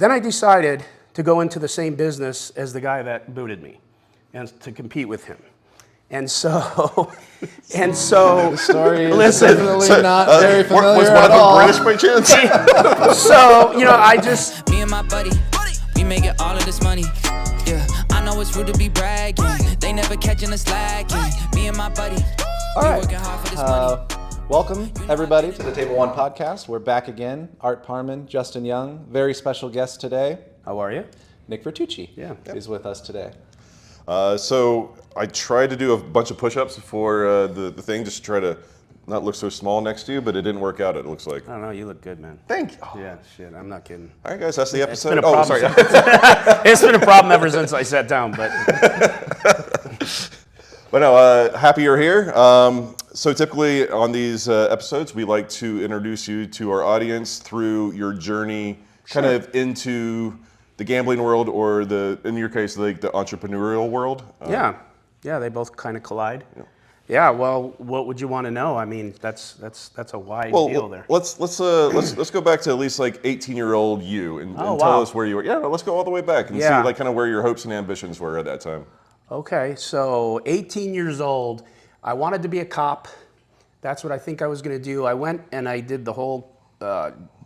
then I decided to go into the same business as the guy that booted me and to compete with him. And so, The story is listen, definitely not very familiar Was one at of them all. British by chance? so, I just, Me and my buddy, we make it all of this money. Yeah, I know it's rude to be bragging. They never catching us slacking. Me and my buddy, All we right. working hard for this money. Welcome, everybody, to the Table One podcast. We're back again. Art Parman, Justin Young, very special guest today. how are you? Nick Vertucci is with us today. So I tried to do a bunch of push-ups for the thing, just to try to not look so small next to you, but it didn't work out, it looks like. I don't know, you look good, man. Thank you. Yeah, shit, I'm not kidding. All right, guys, that's the It's been episode. a problem. It's been a problem ever since I sat down, but But no, happy you're here. So typically on these episodes, we like to introduce you to our audience through your journey kind of into the gambling world, or in your case, like the entrepreneurial world. yeah, they both kind of collide. Yeah, well, what would you want to know? I mean, that's a wide deal there. Let's go back to at least like 18-year-old you and tell wow. us where you were. Yeah, no, let's go all the way back and see like kind of where your hopes and ambitions were at that time. Okay, so 18 years old, I wanted to be a cop. That's what I think I was going to do. I went and I did the whole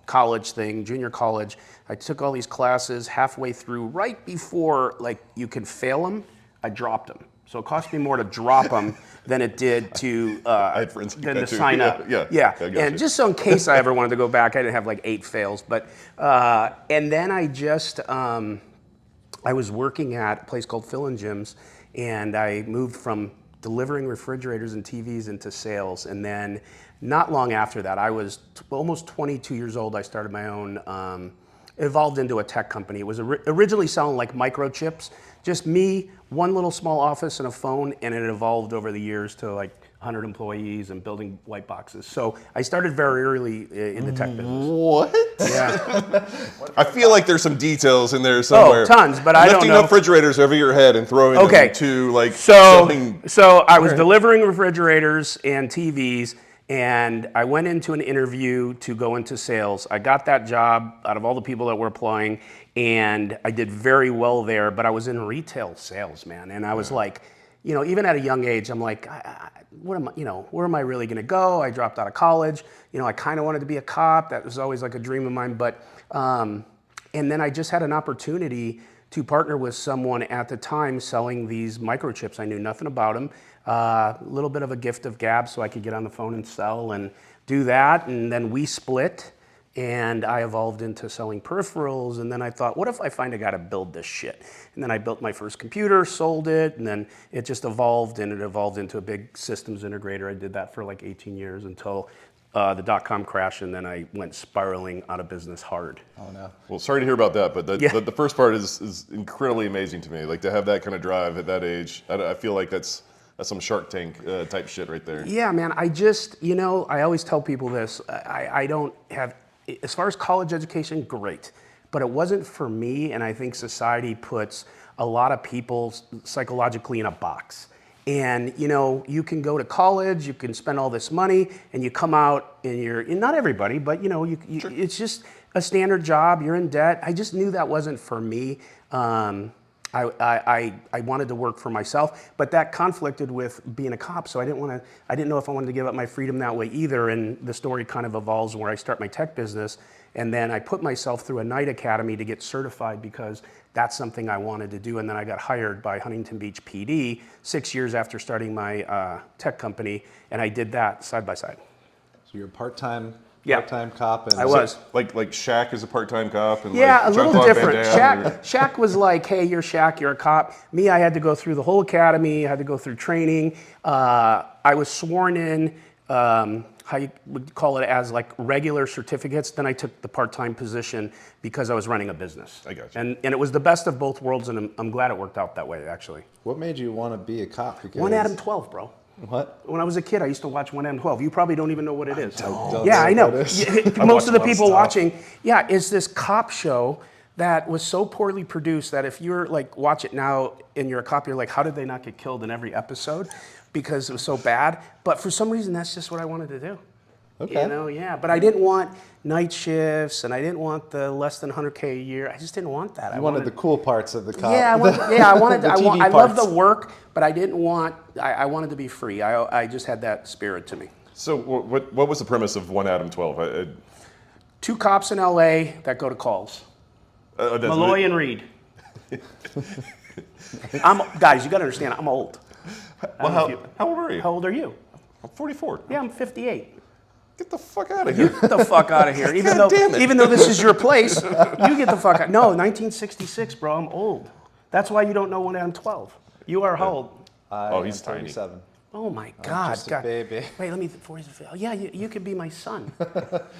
college thing, junior college. I took all these classes. Halfway through, right before like you can fail them, I dropped them. So it cost me more to drop them than it did to had friends like than that to too. sign up. Yeah. I got And you. just so in case I ever wanted to go back, I didn't have like 8 fails. But and then I just I was working at a place called Flynt, and I moved from delivering refrigerators and TVs into sales. And then not long after that, I was almost 22 years old. I started my own. Evolved into a tech company. It was originally selling like microchips, just me, one little small office and a phone, and it evolved over the years to like 100 employees and building white boxes. So I started very early in the tech business. What? Yeah. I feel like there's some details in there somewhere. Oh, tons, but I don't Lifting know. up refrigerators over your head and throwing them to like So something. I was delivering refrigerators and TVs, and I went into an interview to go into sales. I got that job out of all the people that were applying, and I did very well there, but I was in retail sales, man. And I was like, even at a young age, I'm like, where am I really gonna go? I dropped out of college. I kind of wanted to be a cop. That was always like a dream of mine. But, and then I just had an opportunity to partner with someone at the time selling these microchips. I knew nothing about them. A little bit of a gift of gab so I could get on the phone and sell and do that. And then we split, and I evolved into selling peripherals. And then I thought, what if I find a guy to build this shit? And then I built my first computer, sold it, and then it just evolved, and it evolved into a big systems integrator. I did that for like 18 years until the Dotcom crash, and then I went spiraling out of business hard. Oh, no. Well, sorry to hear about that, but the first part is incredibly amazing to me. Like to have that kind of drive at that age, I feel like that's some Shark Tank type shit right there. Yeah, man, I just, I always tell people this, I don't have, as far as college education, great, but it wasn't for me, and I think society puts a lot of people psychologically in a box. And, you can go to college, you can spend all this money, and you come out and not everybody, but, sure. It's just a standard job, you're in debt. I just knew that wasn't for me. I wanted to work for myself, but that conflicted with being a cop, so I didn't know if I wanted to give up my freedom that way either, and the story kind of evolves where I start my tech business, and then I put myself through a night academy to get certified because that's something I wanted to do, and then I got hired by Huntington Beach PD 6 years after starting my tech company, and I did that side by side. So you're a part-time cop. And I was. Like Shaq is a part-time cop. And Yeah, like a little Jean-Claude different. Van Damme, Shaq was like, hey, you're Shaq, you're a cop. Me, I had to go through the whole academy, I had to go through training. I was sworn in, how you would call it, as like regular certificates. Then I took the part-time position because I was running a business. I got you. And it was the best of both worlds, and I'm glad it worked out that way, actually. What made you want to be a cop? Because 1 Adam 12, bro. What? When I was a kid, I used to watch 1 Adam 12. You probably don't even know what it is. I know. what it is. Most of the people stuff. watching, it's this cop show that was so poorly produced that if you're like, watch it now and you're a cop, you're like, how did they not get killed in every episode? Because it was so bad. But for some reason, that's just what I wanted to do. Okay. You know, yeah. But I didn't want night shifts, and I didn't want the less than 100K a year. I just didn't want that. You wanted the cool parts of the cop. Yeah, I wanted. The TV I love the parts. work, but I didn't want. I wanted to be free. I just had that spirit to me. So what was the premise of 1 Adam 12? 2 cops in LA that go to calls. Malloy and Reed. Guys, you got to understand, I'm old. Well, how old are you? How old are you? I'm 44. Yeah, I'm 58. Get the fuck out of here. Get the fuck out of here. God damn it. Even though this is your place, you get the fuck out. No, 1966, bro. I'm old. That's why you don't know when I'm 12. You are how old? Oh, he's I'm tiny. 37. Oh my God. just a God. baby. Wait, let me. Yeah, you could be my son.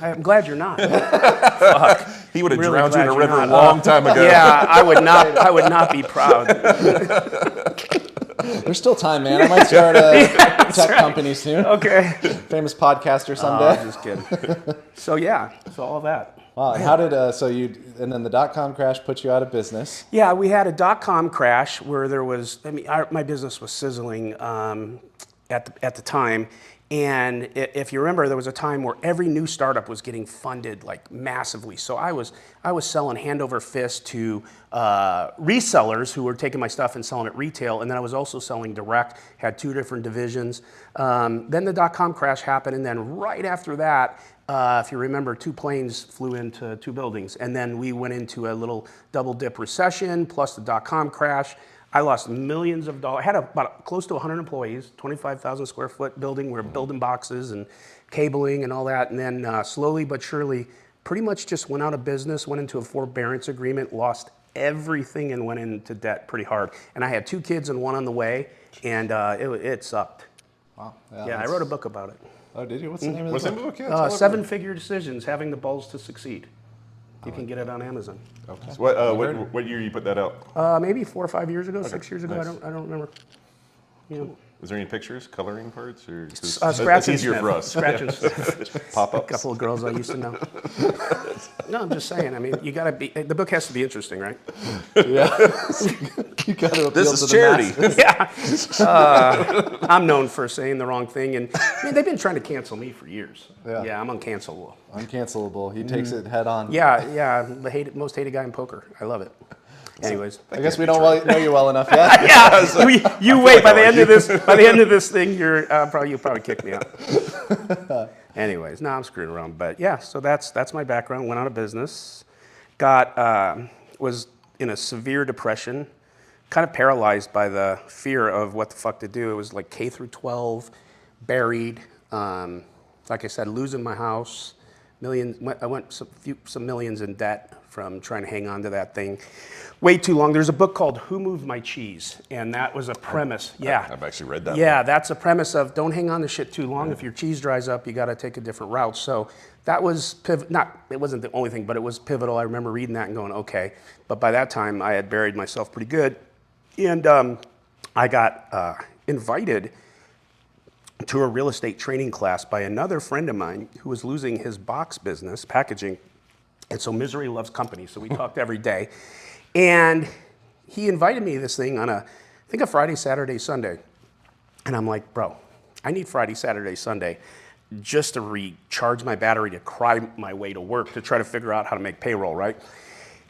I'm glad you're not. Fuck. He would have Really drowned you in glad a you're river a not. long time ago. Yeah, I would not. I would not be proud. There's still time, man. I might start a tech company soon. Okay. Famous podcaster someday. Just kidding. So yeah, so all that. Wow. And how did and then the dot-com crash put you out of business? Yeah, we had a dot-com crash where there was. I mean, my business was sizzling at the time. And if you remember, there was a time where every new startup was getting funded like massively. So I was selling hand over fist to resellers who were taking my stuff and selling it retail, and then I was also selling direct. Had 2 different divisions. Then the dot-com crash happened, and then right after that, if you remember, 2 planes flew into 2 buildings, and then we went into a little double dip recession plus the dot-com crash. I lost millions of dollars. I had about close to 100 employees, 25,000 square foot building. We were building boxes and cabling and all that. And then slowly but surely, pretty much just went out of business, went into a forbearance agreement, lost everything and went into debt pretty hard. And I had 2 kids and 1 on the way, and it sucked. Wow. Yeah, I wrote a book about it. Oh, did you? What's the name of What's the the name book? of the book? Yeah, tell everyone. 7-figure decisions, having the balls to succeed. You can get it on Amazon. Okay. So what year you put that out? Maybe 4 or 5 years ago, 6 years ago. nice. I don't remember. You know, Is there any pictures, coloring parts, or just, Scratch that's and easier sniff. for us? Scratch and sniff. Pop A ups. couple of girls I used to know. No, I'm just saying. I mean, you gotta be. The book has to be interesting, right? Yeah. You got to appeal This to is the charity. masses. Yeah. I'm known for saying the wrong thing, and I mean, they've been trying to cancel me for years. Yeah. I'm uncancelable. Uncancelable. He takes it head on. Yeah. The most hated guy in poker. I love it. Anyways. I guess we don't know you well enough yet. Yeah. You wait. By the end of this. By the end of this thing, you'll probably kick me out. Anyways, no, I'm screwing around. But yeah, so that's my background. Went out of business. Was in a severe depression. Kind of paralyzed by the fear of what the fuck to do. It was like K through 12, buried. Like I said, losing my house, millions. I went some millions in debt from trying to hang on to that thing way too long. There's a book called Who Moved My Cheese, and that was a premise. Yeah, I've actually read that. yeah, that's a premise of don't hang on to shit too long. If your cheese dries up, you got to take a different route. So that was it wasn't the only thing, but it was pivotal. I remember reading that and going, okay. But by that time, I had buried myself pretty good. And I got invited to a real estate training class by another friend of mine who was losing his box business, packaging. And so misery loves company, so we talked every day. And he invited me to this thing on I think a Friday, Saturday, Sunday. And I'm like, bro, I need Friday, Saturday, Sunday just to recharge my battery to cry my way to work to try to figure out how to make payroll, right?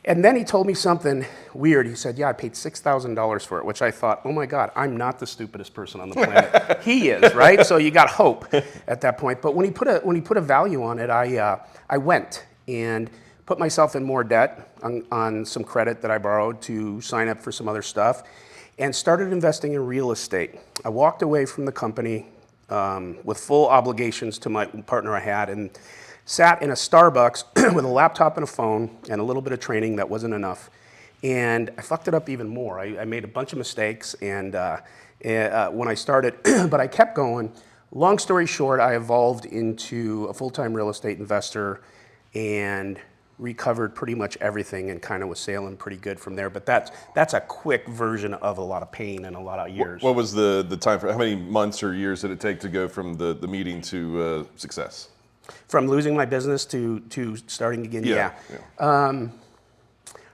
And then he told me something weird. He said, yeah, I paid $6,000 for it, which I thought, oh my God, I'm not the stupidest person on the planet. He is, right? So you got hope at that point. But when he put a value on it, I went and put myself in more debt on some credit that I borrowed to sign up for some other stuff and started investing in real estate. I walked away from the company with full obligations to my partner I had and sat in a Starbucks with a laptop and a phone and a little bit of training that wasn't enough. And I fucked it up even more. I made a bunch of mistakes and when I started, but I kept going. Long story short, I evolved into a full-time real estate investor and recovered pretty much everything and kind of was sailing pretty good from there. But that's a quick version of a lot of pain and a lot of years. What was the time for? How many months or years did it take to go from the meeting to success? From losing my business to starting again, yeah.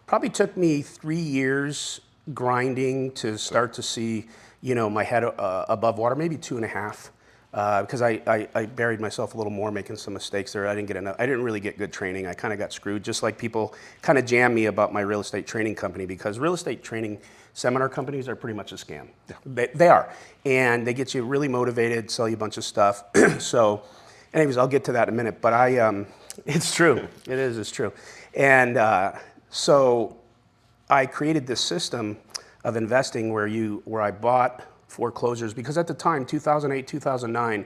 Probably took me 3 years grinding to start to see, my head above water, maybe 2.5. because I buried myself a little more, making some mistakes there. I didn't really get good training. I kind of got screwed, just like people kind of jam me about my real estate training company, because real estate training seminar companies are pretty much a scam. Yeah. They are, and they get you really motivated, sell you a bunch of stuff. So, anyways, I'll get to that in a minute. But it's true. It's true. And so I created this system of investing where I bought foreclosures, because at the time, 2008, 2009,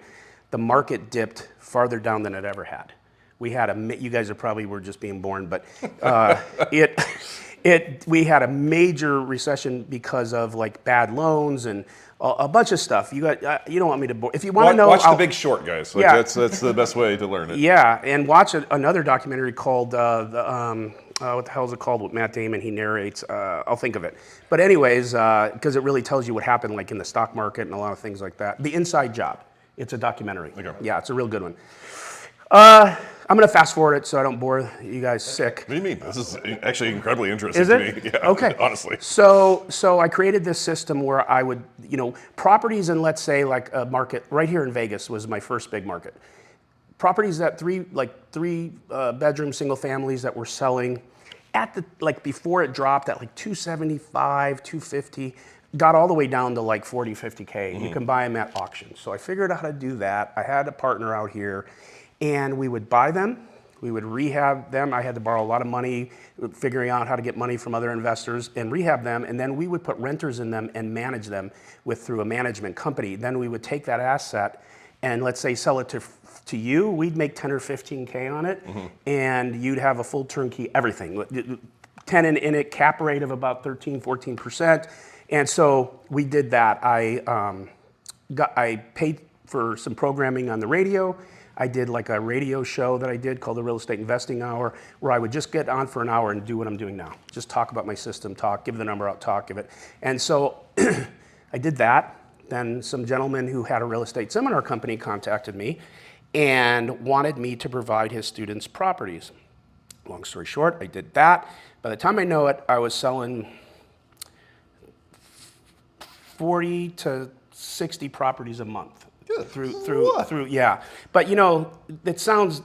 the market dipped farther down than it ever had. We had you guys were just being born, but we had a major recession because of like bad loans and a bunch of stuff. You don't want me to if you want to know. Watch The Big Short, guys. Like, that's the best way to learn it. Yeah, and watch another documentary called what the hell is it called with Matt Damon? He narrates. I'll think of it. But anyways, because it really tells you what happened, like in the stock market and a lot of things like that. The Inside Job. It's a documentary. Okay. Yeah, it's a real good one. I'm going to fast forward it so I don't bore you guys sick. What do you mean? This is actually incredibly interesting is to it? me. Yeah, okay. Honestly. So I created this system where I would, properties in, let's say, like a market right here in Vegas was my first big market. Properties that three bedroom single families that were selling at before it dropped at like 275, 250, got all the way down to like 40, 50K. Mm-hmm. You can buy them at auction. So I figured out how to do that. I had a partner out here, and we would buy them. We would rehab them. I had to borrow a lot of money, figuring out how to get money from other investors and rehab them. And then we would put renters in them and manage them through a management company. Then we would take that asset and, let's say, sell it to you. We'd make 10 or 15K on it, mm-hmm. and you'd have a full turnkey everything. Tenant in it, cap rate of about 13, 14%. And so we did that. I paid for some programming on the radio. I did like a radio show that I did called the Real Estate Investing Hour, where I would just get on for an hour and do what I'm doing now. Just talk about my system, give the number out, give it. And so I did that. Then some gentleman who had a real estate seminar company contacted me and wanted me to provide his students properties. Long story short, I did that. By the time I know it, I was selling 40 to 60 properties a month. Through yeah. But it sounds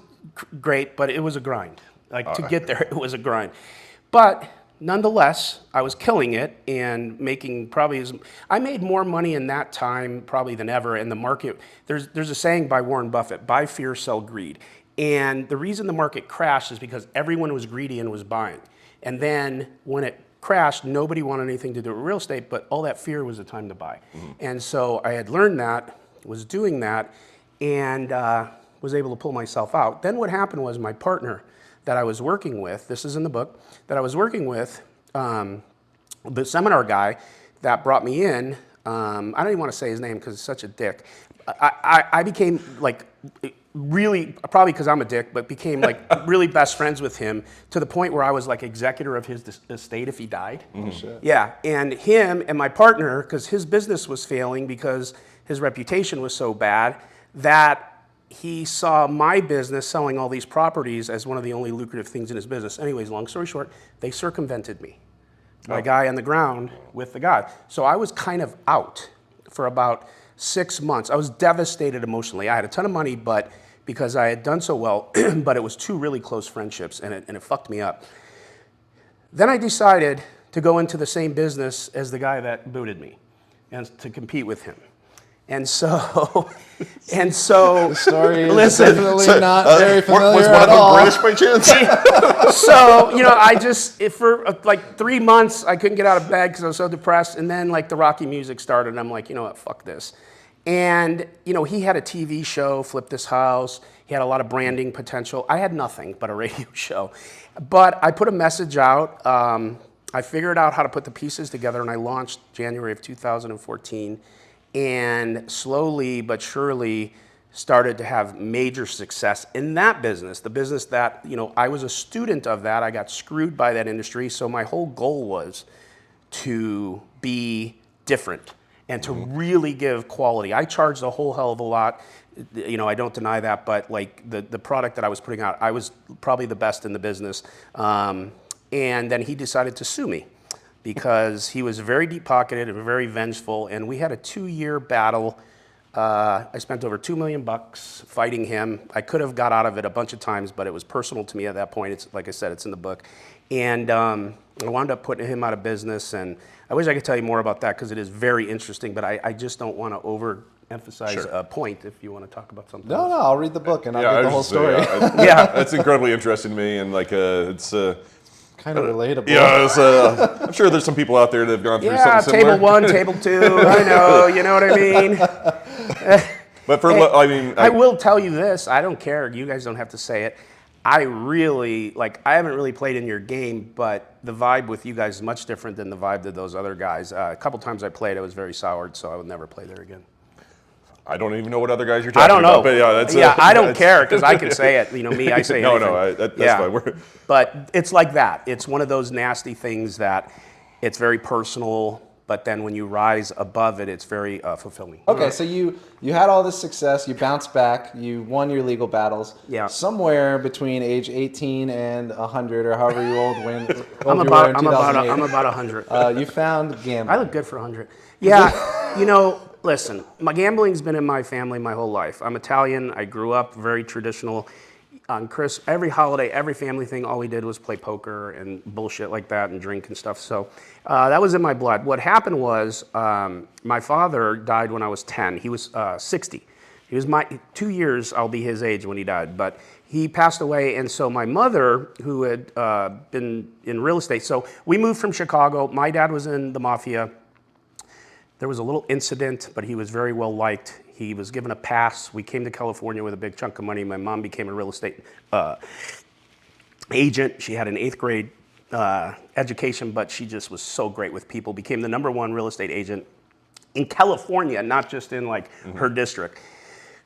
great, but it was a grind. To get there, it was a grind. But nonetheless, I was killing it and making I made more money in that time probably than ever. And the market, there's a saying by Warren Buffett: buy fear, sell greed. And the reason the market crashed is because everyone was greedy and was buying. And then when it crashed, nobody wanted anything to do with real estate, but all that fear was the time to buy. Mm-hmm. And so I had learned that, was doing that, and was able to pull myself out. Then what happened was my partner that I was working with, this is in the book, that I was working with, the seminar guy that brought me in, I don't even want to say his name because he's such a dick. I became really, probably because I'm a dick, but became really best friends with him to the point where I was executor of his estate if he died. Oh, shit. Yeah, and him and my partner, because his business was failing because his reputation was so bad, that he saw my business selling all these properties as one of the only lucrative things in his business. Anyways, long story short, they circumvented me. My guy on the ground with the guy. So I was kind of out for about 6 months. I was devastated emotionally. I had a ton of money, but because I had done so well, but it was two really close friendships, and it fucked me up. Then I decided to go into the same business as the guy that booted me and to compete with him. And so the story is definitely not very familiar was one at of them all. British by chance? So, I just, for 3 months, I couldn't get out of bed because I was so depressed. And then the Rocky music started, and I'm like, you know what, fuck this. And, he had a TV show, Flip This House. He had a lot of branding potential. I had nothing but a radio show. But I put a message out. I figured out how to put the pieces together, and I launched January of 2014. And slowly but surely started to have major success in that business, the business that, I was a student of that. I got screwed by that industry. So my whole goal was to be different and to really give quality. I charged a whole hell of a lot. I don't deny that, but the product that I was putting out, I was probably the best in the business. And then he decided to sue me, because he was very deep-pocketed and very vengeful, and we had a 2-year battle I spent over $2 million fighting him. I could have got out of it a bunch of times, but it was personal to me at that point. It's like I said, it's in the book. And I wound up putting him out of business. And I wish I could tell you more about that because it is very interesting, but I just don't want to overemphasize a point if you want to talk about something No, else. no, I'll read the book and I'll I get the was whole just saying, story. Yeah. That's incredibly interesting to me, and like it's. Kind of relatable. Yeah, I'm sure there's some people out there that have gone through Yeah, something similar. table 1, table 2, I know, you know what I mean? But for, I mean, I will tell you this, I don't care, you guys don't have to say it. I really, I haven't really played in your game, but the vibe with you guys is much different than the vibe of those other guys. A couple times I played, I was very soured, so I would never play there again. I don't even know what other guys you're talking I don't know. about. But yeah, that's I don't care because I can say it. You know me, I say No, anything. that's fine. But it's like that. It's one of those nasty things that it's very personal, but then when you rise above it, it's very fulfilling. Okay, so you had all this success, you bounced back, you won your legal battles. Yeah. Somewhere between age 18 and 100, or however you old when I'm you were in about 2008, 100. you found gambling. I look good for 100. Yeah, you know, listen, my gambling's been in my family my whole life. I'm Italian. I grew up very traditional. On every holiday, every family thing, all we did was play poker and bullshit like that and drink and stuff. So that was in my blood. What happened was my father died when I was 10. He was 60. He was 2 years, I'll be his age when he died. But he passed away, and so my mother, who had been in real estate, so we moved from Chicago. My dad was in the mafia. There was a little incident, but he was very well liked. He was given a pass. We came to California with a big chunk of money. My mom became a real estate agent. She had an 8th grade education, but she just was so great with people. Became the #1 real estate agent in California, not just in her district.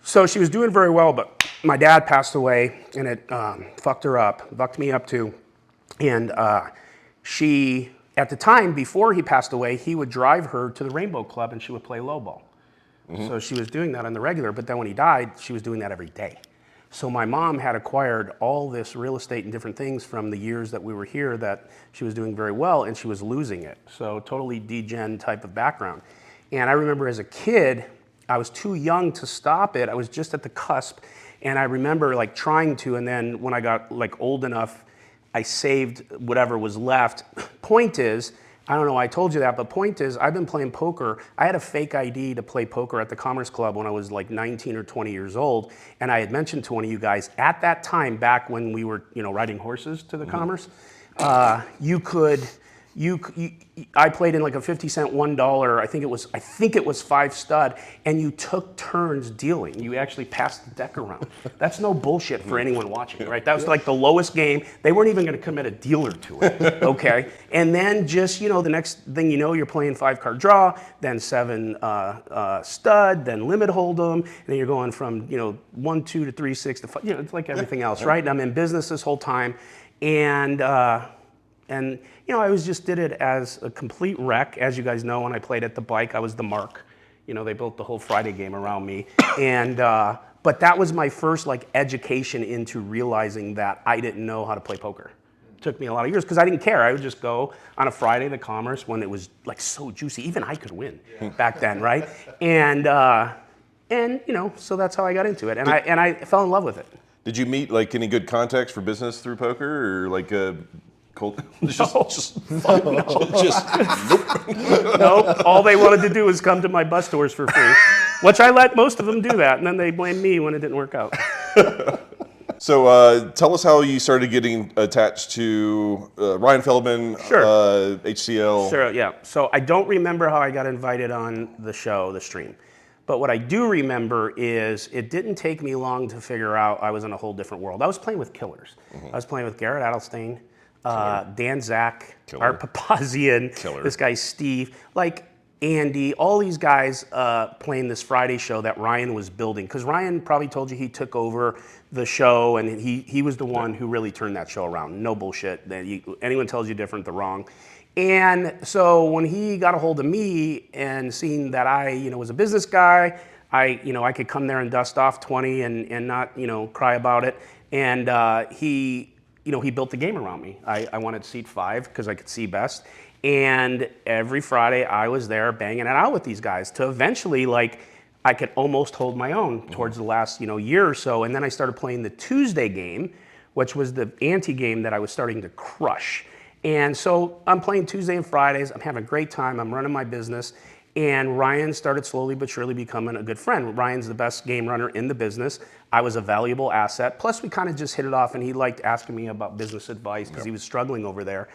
So she was doing very well, but my dad passed away, and it fucked me up too. And she, at the time, before he passed away, he would drive her to the Rainbow Club and she would play lowball. So she was doing that on the regular, but then when he died, she was doing that every day. So my mom had acquired all this real estate and different things from the years that we were here that she was doing very well, and she was losing it. So totally degen type of background. And I remember as a kid, I was too young to stop it. I was just at the cusp, and I remember trying to, and then when I got old enough, I saved whatever was left. Point is, I don't know why I told you that, but point is, I've been playing poker. I had a fake ID to play poker at the Commerce Club when I was 19 or 20 years old, and I had mentioned to one of you guys at that time, back when we were, riding horses to the Commerce, I played in a 50-cent $1. I think it was 5 stud, and you took turns dealing. You actually passed the deck around. That's no bullshit for anyone watching, right? That was the lowest game. They weren't even going to commit a dealer to it, okay? And then just the next thing you know, you're playing 5-card draw, then 7 stud, then limit hold'em, and then you're going from 1-2 to 3-6 to 5. It's like everything else, right? And I'm in business this whole time, and I always just did it as a complete wreck. As you guys know, when I played at the Bike, I was the mark. They built the whole Friday game around me. And but that was my first education into realizing that I didn't know how to play poker. It took me a lot of years because I didn't care. I would just go on a Friday to Commerce when it was so juicy. Even I could win back then, right? And so that's how I got into it. And I fell in love with it. Did you meet any good contacts for business through poker, or cold? Nope. All they wanted to do was come to my bus tours for free, which I let most of them do that, and then they blamed me when it didn't work out. So tell us how you started getting attached to Ryan Feldman, Sure. HCL. Sure, yeah. So I don't remember how I got invited on the show, the stream. But what I do remember is it didn't take me long to figure out I was in a whole different world. I was playing with killers. I was playing with Garrett Issue, Dan Zach, Art Papazian, this guy Steve, Andy, all these guys playing this Friday show that Ryan was building. Because Ryan probably told you he took over the show, and he was the one who really turned that show around. No bullshit. Anyone tells you different, they're wrong. And so when he got a hold of me and seeing that I was a business guy, I could come there and dust off 20 and not cry about it. And he built the game around me. I wanted seat 5 because I could see best. And every Friday I was there banging it out with these guys to eventually I could almost hold my own towards the last year or so. And then I started playing the Tuesday game, which was the ante-game that I was starting to crush. And so I'm playing Tuesday and Fridays. I'm having a great time. I'm running my business. And Ryan started slowly but surely becoming a good friend. Ryan's the best game runner in the business. I was a valuable asset. Plus, we kind of just hit it off, and he liked asking me about business advice because he was struggling over there.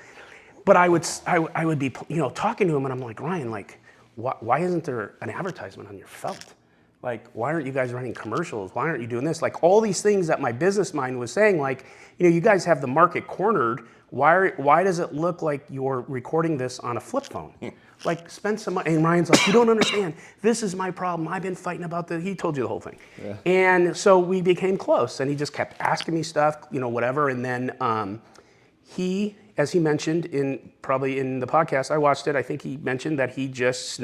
But I would be talking to him, and I'm like, Ryan, like, why isn't there an advertisement on your felt? Like, why aren't you guys running commercials? Why aren't you doing this? Like, all these things that my business mind was saying, like, you guys have the market cornered. Why does it look like you're recording this on a flip phone? Like, spend some money. And Ryan's like, you don't understand. This is my problem. I've been fighting about this. He told you the whole thing. Yeah. And so we became close, and he just kept asking me stuff, whatever. And then he, as he mentioned probably in the podcast, I watched it, I think he mentioned that he just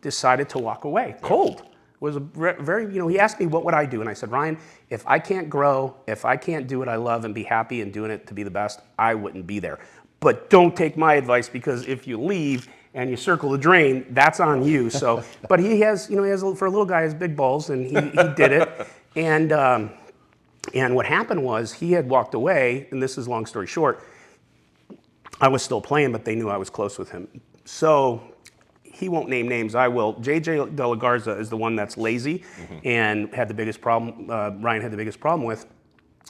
decided to walk away, cold. It was a very, he asked me what would I do, and I said, Ryan, if I can't grow, if I can't do what I love and be happy and doing it to be the best, I wouldn't be there. But don't take my advice, because if you leave and you circle the drain, that's on you. So, but he has, for a little guy, he has big balls, and he did it. And what happened was he had walked away, and this is long story short. I was still playing, but they knew I was close with him. So he won't name names, I will. JJ De La Garza is the one that's lazy and had the biggest problem, Ryan had the biggest problem with.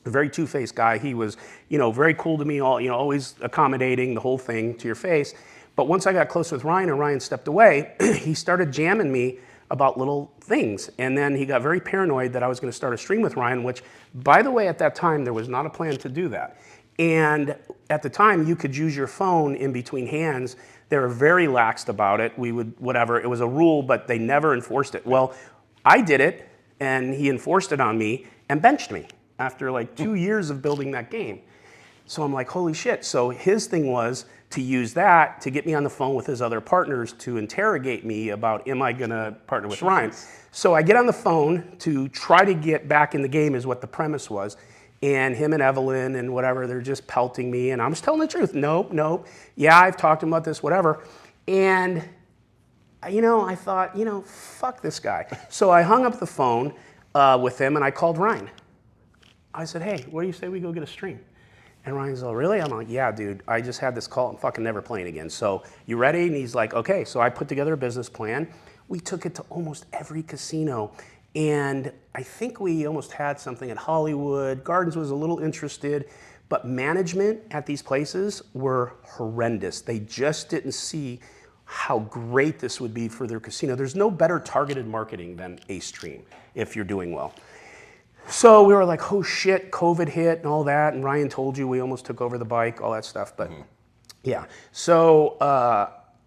A very two-faced guy. He was, very cool to me, always accommodating, the whole thing to your face. But once I got close with Ryan and Ryan stepped away, he started jamming me about little things. And then he got very paranoid that I was going to start a stream with Ryan, which, by the way, at that time, there was not a plan to do that. And at the time, you could use your phone in between hands. They were very laxed about it. We would, whatever, it was a rule, but they never enforced it. Well, I did it, and he enforced it on me and benched me after like 2 years of building that game. So I'm like, holy shit. So his thing was to use that to get me on the phone with his other partners to interrogate me about, am I gonna partner with Ryan? So I get on the phone to try to get back in the game is what the premise was. And him and Evelyn and whatever, they're just pelting me, and I'm just telling the truth. Nope. Yeah, I've talked to him about this, whatever. And, I thought, fuck this guy. So I hung up the phone with him, and I called Ryan. I said, hey, what do you say we go get a stream? And Ryan's like, really? I'm like, yeah, dude, I just had this call. I'm fucking never playing again. So you ready? And he's like, okay. So I put together a business plan. We took it to almost every casino. And I think we almost had something at Hollywood. Gardens was a little interested, but management at these places were horrendous. They just didn't see how great this would be for their casino. There's no better targeted marketing than a stream if you're doing well. So we were like, oh shit, COVID hit and all that. And Ryan told you we almost took over the bike, all that stuff. But yeah, so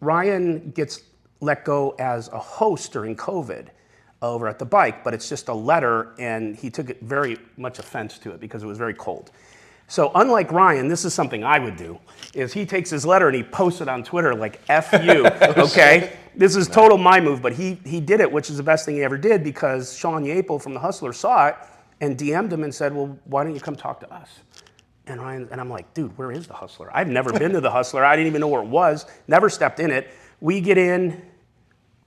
Ryan gets let go as a host during COVID over at the bike, but it's just a letter, and he took it very much offense to it because it was very cold. So unlike Ryan, this is something I would do, is he takes his letter and he posts it on Twitter like, F you, okay? This is total my move, but he did it, which is the best thing he ever did, because Sean Yapel from The Hustler saw it and DM'd him and said, well, why don't you come talk to us? And I'm like, dude, where is The Hustler? I've never been to The Hustler. I didn't even know where it was, never stepped in it. We get in.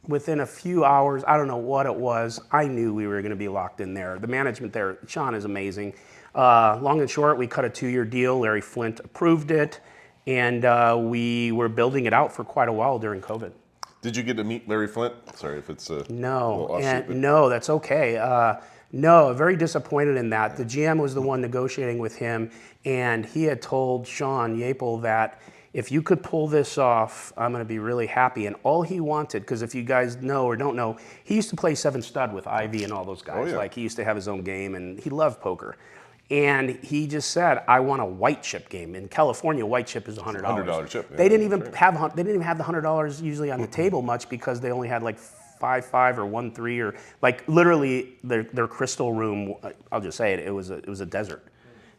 Within a few hours, I don't know what it was, I knew we were going to be locked in there. The management there, Sean is amazing. Long and short, we cut a 2-year deal. Larry Flynt approved it, and we were building it out for quite a while during COVID. Did you get to meet Larry Flynt? Sorry if it's a no, little offshoot, but... no, that's okay. No, very disappointed in that. The GM was the one negotiating with him, and he had told Sean Yapel that if you could pull this off, I'm going to be really happy. And all he wanted, because if you guys know or don't know, he used to play 7-stud with Ivy and all those guys. Oh, yeah. Like, he used to have his own game, and he loved poker. And he just said, I want a white chip game. In California, white chip is $100. $100 chip. Yeah, they didn't even have the $100 usually on the table much, because they only had like 5-5 or 1-3, or like literally their crystal room. I'll just say it. It was a desert.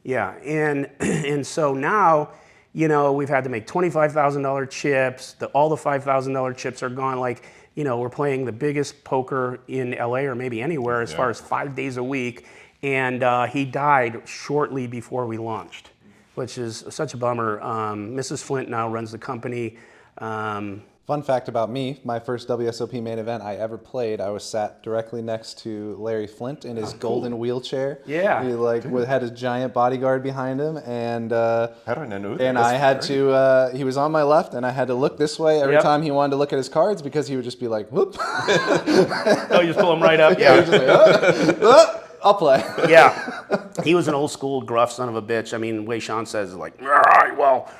Yeah, and so now, we've had to make $25,000 chips. All the $5,000 chips are gone. Like, we're playing the biggest poker in LA or maybe anywhere as far as 5 days a week. And he died shortly before we launched, which is such a bummer. Mrs. Flynt now runs the company. Fun fact about me, my first WSOP main event I ever played, I was sat directly next to Larry Flynt in his golden wheelchair. Yeah. He had his giant bodyguard behind him, and How do I not know that? and I had to, he was on my left, and I had to look this way every time he wanted to look at his cards because he would just be like, whoop. Oh, you just pull him right up? He was just like, I'll play. Yeah. He was an old school gruff son of a bitch. I mean, the way Sean says is like, all right, well,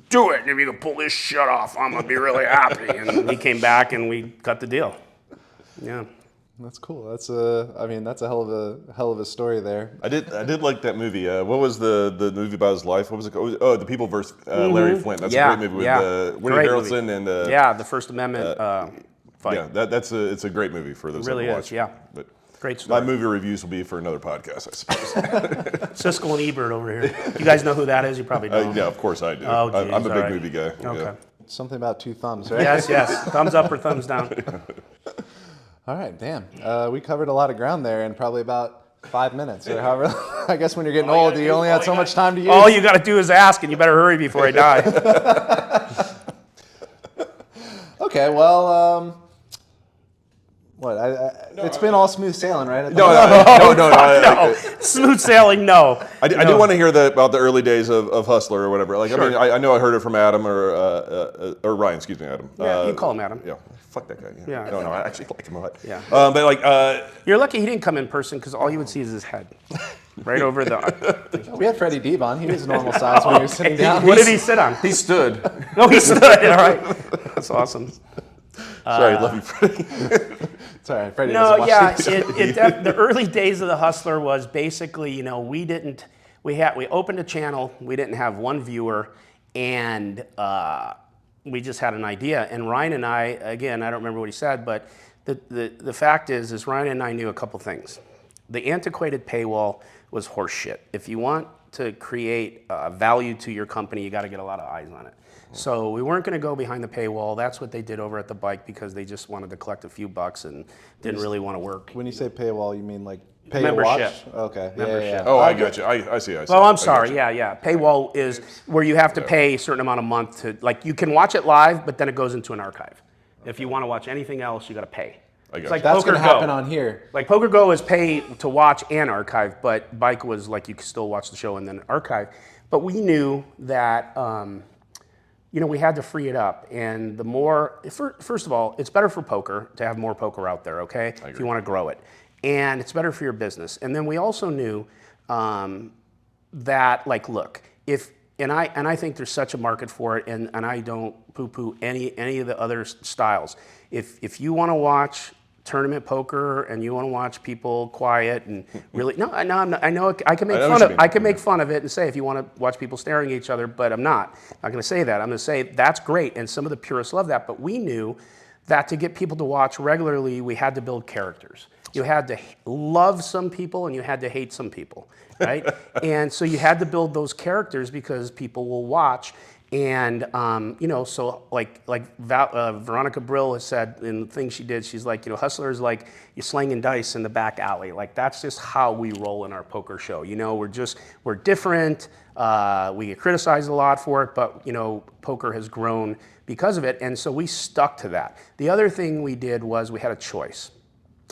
do it. And if you can pull this shit off, I'm going to be really happy. And he came back and we cut the deal. Yeah. That's cool. That's that's a hell of a story there. I did like that movie. What was the movie about his life? What was it called? Oh, The People versus Larry Flynt. That's a great movie with Woody Harrelson and the First Amendment fight. Yeah, it's a great movie for those It really that is. watch. Yeah. But great story. my movie reviews will be for another podcast, I suppose. Siskel and Ebert over here. You guys know who that is? You probably don't. Yeah, of course I do. Oh, geez, I'm a big all right. movie guy. Okay. Yeah. Something about 2 thumbs, right? Yes. Thumbs up or thumbs down. All right, damn. We covered a lot of ground there in probably about 5 minutes or however. I guess when you're getting old, you only had so much time to use. All you got to do is ask, and you better hurry before I die. Okay, well, it's been all smooth sailing, right? No. Smooth sailing, no. I do want to hear about the early days of Hustler or whatever. Like, Sure. I mean, I know I heard it from Adam or Ryan. Excuse me, Adam. Yeah, you call him Adam. Yeah, fuck that guy. Yeah. No, I actually like him a lot. Yeah. But like, You're lucky he didn't come in person because all you would see is his head. Right over the... We had Freddie Deeb on. He was normal size when he was sitting down. What did he sit on? he stood. No, he stood. All right. That's awesome. Sorry, love you, Freddie. It's all right. Freddie No, doesn't yeah. watch these. The early days of the Hustler was basically, we opened a channel, we didn't have one viewer, and we just had an idea. And Ryan and I, again, I don't remember what he said, but the fact is Ryan and I knew a couple things. The antiquated paywall was horse shit. If you want to create value to your company, you got to get a lot of eyes on it. So we weren't going to go behind the paywall. That's what they did over at the bike because they just wanted to collect a few bucks and didn't really want to work. When you say paywall, you mean like pay Membership. to watch? Okay. Membership. Oh, I got you. I see. Well, I'm sorry. Yeah. Paywall is where you have to pay a certain amount a month to, like, you can watch it live, but then it goes into an archive. If you want to watch anything else, you got to pay. It's like That's Poker going to Go. happen on here. Like Poker Go is pay to watch and archive, but Bike was like you could still watch the show and then archive. But we knew that we had to free it up, and the more first of all, it's better for poker to have more poker out there. Okay, if you want to grow it, and it's better for your business. And then we also knew that look, I think there's such a market for it, and I don't poo-poo any of the other styles. If you want to watch tournament poker and you want to watch people quiet and really I know I can make fun of it and say if you want to watch people staring at each other, but I'm not going to say that. I'm going to say that's great, and some of the purists love that, but we knew that to get people to watch regularly, we had to build characters. You had to love some people and you had to hate some people, right? And so you had to build those characters because people will watch. And so Veronica Brill has said in the thing she did, she's like, Hustler is like you're slinging dice in the back alley. Like that's just how we roll in our poker show. We're different. We get criticized a lot for it, but poker has grown because of it, and so we stuck to that. The other thing we did was we had a choice.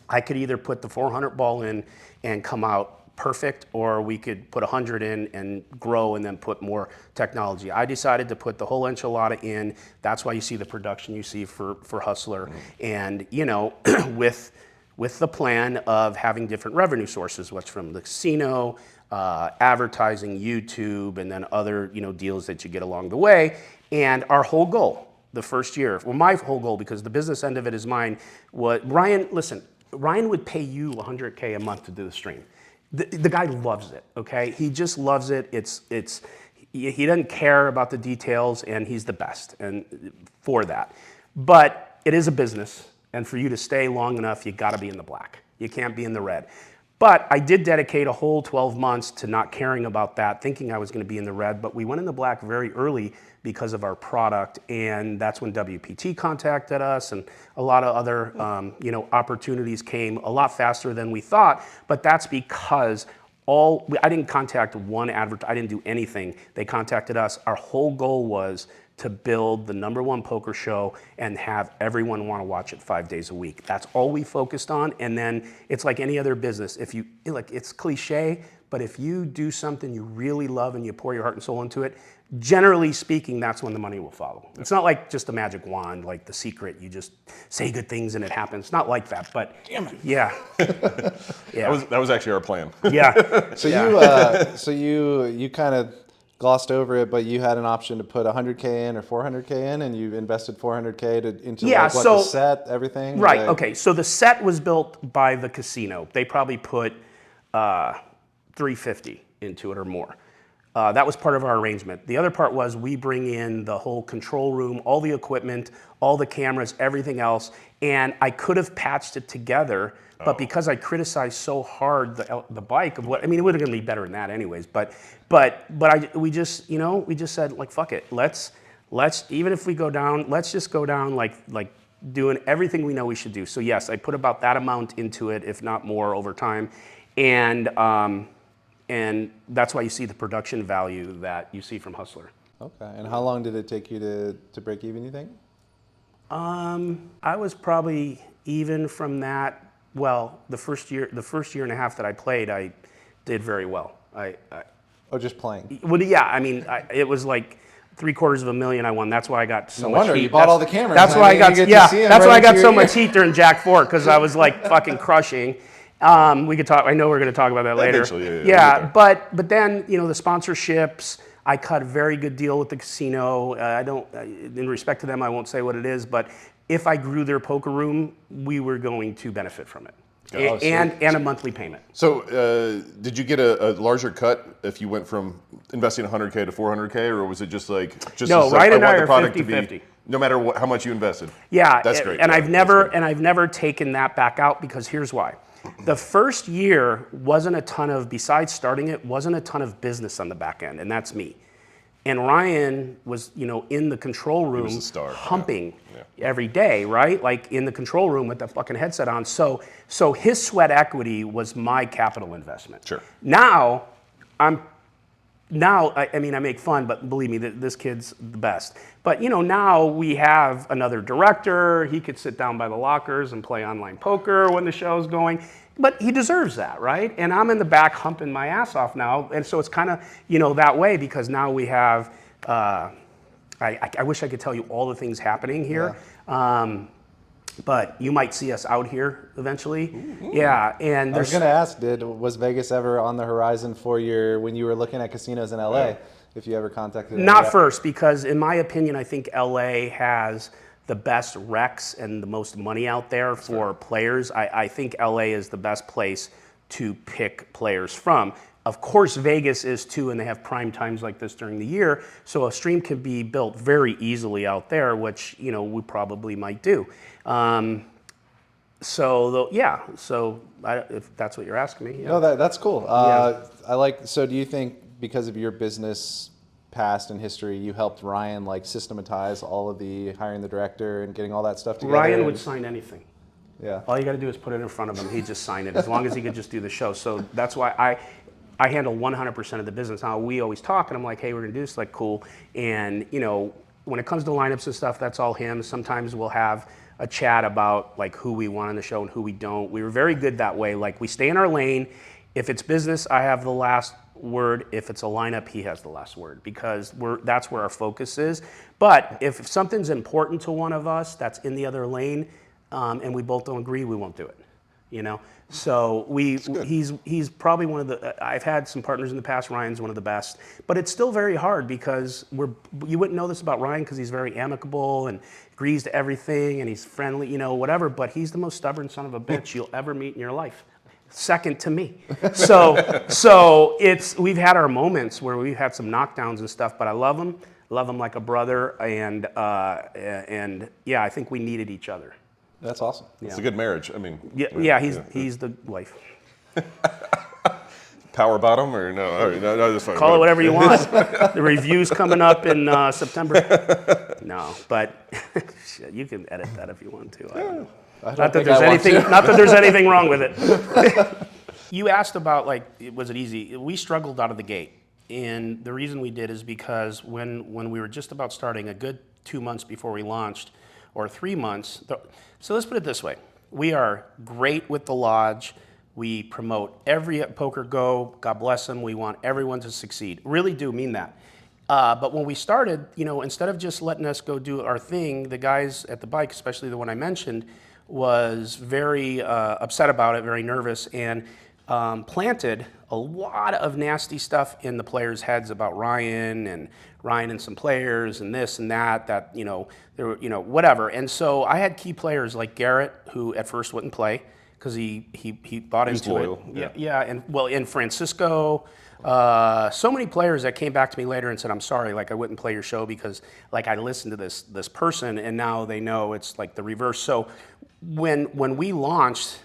I could either put the 400 ball in and come out perfect, or we could put 100 in and grow and then put more technology. I decided to put the whole enchilada in. That's why you see the production you see for Hustler. And with the plan of having different revenue sources, what's from the casino, advertising, YouTube, and then other deals that you get along the way. And our whole goal, the first year, well, my whole goal, because the business end of it is mine, Ryan would pay you $100K a month to do the stream. The guy loves it, okay? He just loves it. He doesn't care about the details, and he's the best and for that. But it is a business, and for you to stay long enough, you gotta be in the black. You can't be in the red. But I did dedicate a whole 12 months to not caring about that, thinking I was gonna be in the red, but we went in the black very early because of our product, and that's when WPT contacted us, and a lot of other opportunities came a lot faster than we thought, but that's because I didn't contact one advertiser, I didn't do anything. They contacted us. Our whole goal was to build the #1 poker show and have everyone want to watch it 5 days a week. That's all we focused on. And then it's like any other business. If you, like, it's cliche, but if you do something you really love and you pour your heart and soul into it, generally speaking, that's when the money will follow. It's not like just a magic wand, like The Secret. You just say good things and it happens. It's not like that, but yeah. Yeah. That was actually our plan. Yeah. So you kind of glossed over it, but you had an option to put 100K in or 400K in, and you invested 400K into the set, everything? Right, okay. So the set was built by the casino. They probably put 350 into it or more. That was part of our arrangement. The other part was we bring in the whole control room, all the equipment, all the cameras, everything else, and I could have patched it together, but because I criticized so hard the bike of what, I mean, it would have been better than that anyways, we just said, like, fuck it, let's even if we go down, let's just go down like doing everything we know we should do. So yes, I put about that amount into it, if not more, over time, and that's why you see the production value that you see from Hustler. Okay, and how long did it take you to break even, you think? I was probably even from that. Well, the first year and a half that I played, I did very well. Just playing? Well, yeah, I mean, it was like $750,000 I won. That's why I got so much heat. You bought all the cameras. That's why I got that's why I got so much heat during Jack 4, because I was like fucking crushing. We could talk. I know we're going to talk about that later. Eventually, yeah. But then the sponsorships. I cut a very good deal with the casino. I don't, in respect to them, I won't say what it is. But if I grew their poker room, we were going to benefit from it, and a monthly payment. So did you get a larger cut if you went from investing 100K to 400K, or was it just like no? Ryan and I are 50-50. No matter how much you invested. Yeah, that's great. And I've never taken that back out, because here's why. The first year wasn't a ton of, besides starting it, wasn't a ton of business on the back end, and that's me. And Ryan was, in the control room, he was the star, humping every day, right? Like in the control room with the fucking headset on. So his sweat equity was my capital investment. Sure. Now, I make fun, but believe me, this kid's the best. But now we have another director. He could sit down by the lockers and play online poker when the show's going. But he deserves that, right? And I'm in the back humping my ass off now. And so it's kind of, that way, because now we have, I wish I could tell you all the things happening here. Yeah. But you might see us out here eventually. Mm-hmm. Yeah, and I was going to ask, was Vegas ever on the horizon for when you were looking at casinos in LA? Yeah. If you ever contacted them? Not first, because in my opinion, I think LA has the best recs and the most money out there for players. I think LA is the best place to pick players from. Of course, Vegas is too, and they have prime times like this during the year. So a stream can be built very easily out there, which we probably might do. So if that's what you're asking me. Yeah. No, that's cool. So do you think because of your business past and history, you helped Ryan systematize all of the hiring the director and getting all that stuff together? Ryan would sign anything. Yeah. All you got to do is put it in front of him. He'd just sign it, as long as he could just do the show. So that's why I handle 100% of the business. Now, we always talk, and I'm like, hey, we're going to do this, cool. And, when it comes to lineups and stuff, that's all him. Sometimes we'll have a chat about, who we want on the show and who we don't. We were very good that way. We stay in our lane. If it's business, I have the last word. If it's a lineup, he has the last word, because that's where our focus is. But if something's important to one of us that's in the other lane, and we both don't agree, we won't do it. So he's probably one of the. I've had some partners in the past. Ryan's one of the best, but it's still very hard, because you wouldn't know this about Ryan, because he's very amicable and agrees to everything, and he's friendly, whatever. But he's the most stubborn son of a bitch you'll ever meet in your life. Second to me. So we've had our moments where we've had some knockdowns and stuff, but I love him like a brother, and yeah, I think we needed each other. That's awesome. It's a good marriage. I mean, he's the life. Power bottom or no? All right, no, that's fine. Call it whatever you want. The review's coming up in September. No, but you can edit that if you want to. I don't know. Not that there's anything wrong with it. You asked about was it easy? We struggled out of the gate. And the reason we did is because when we were just about starting, a good 2 months before we launched, or 3 months, so let's put it this way. We are great with the lodge. We promote every Poker Go, God bless them. We want everyone to succeed. Really do mean that. But when we started, instead of just letting us go do our thing, the guys at the bike, especially the one I mentioned, was very upset about it, very nervous, and planted a lot of nasty stuff in the players' heads about Ryan and some players and this and that there were, whatever. And so I had key players like Garrett, who at first wouldn't play because he bought into loyal, it. Yeah, and well, in Francisco, so many players that came back to me later and said, I'm sorry, like I wouldn't play your show because like I listened to this person and now they know it's like the reverse. So when we launched,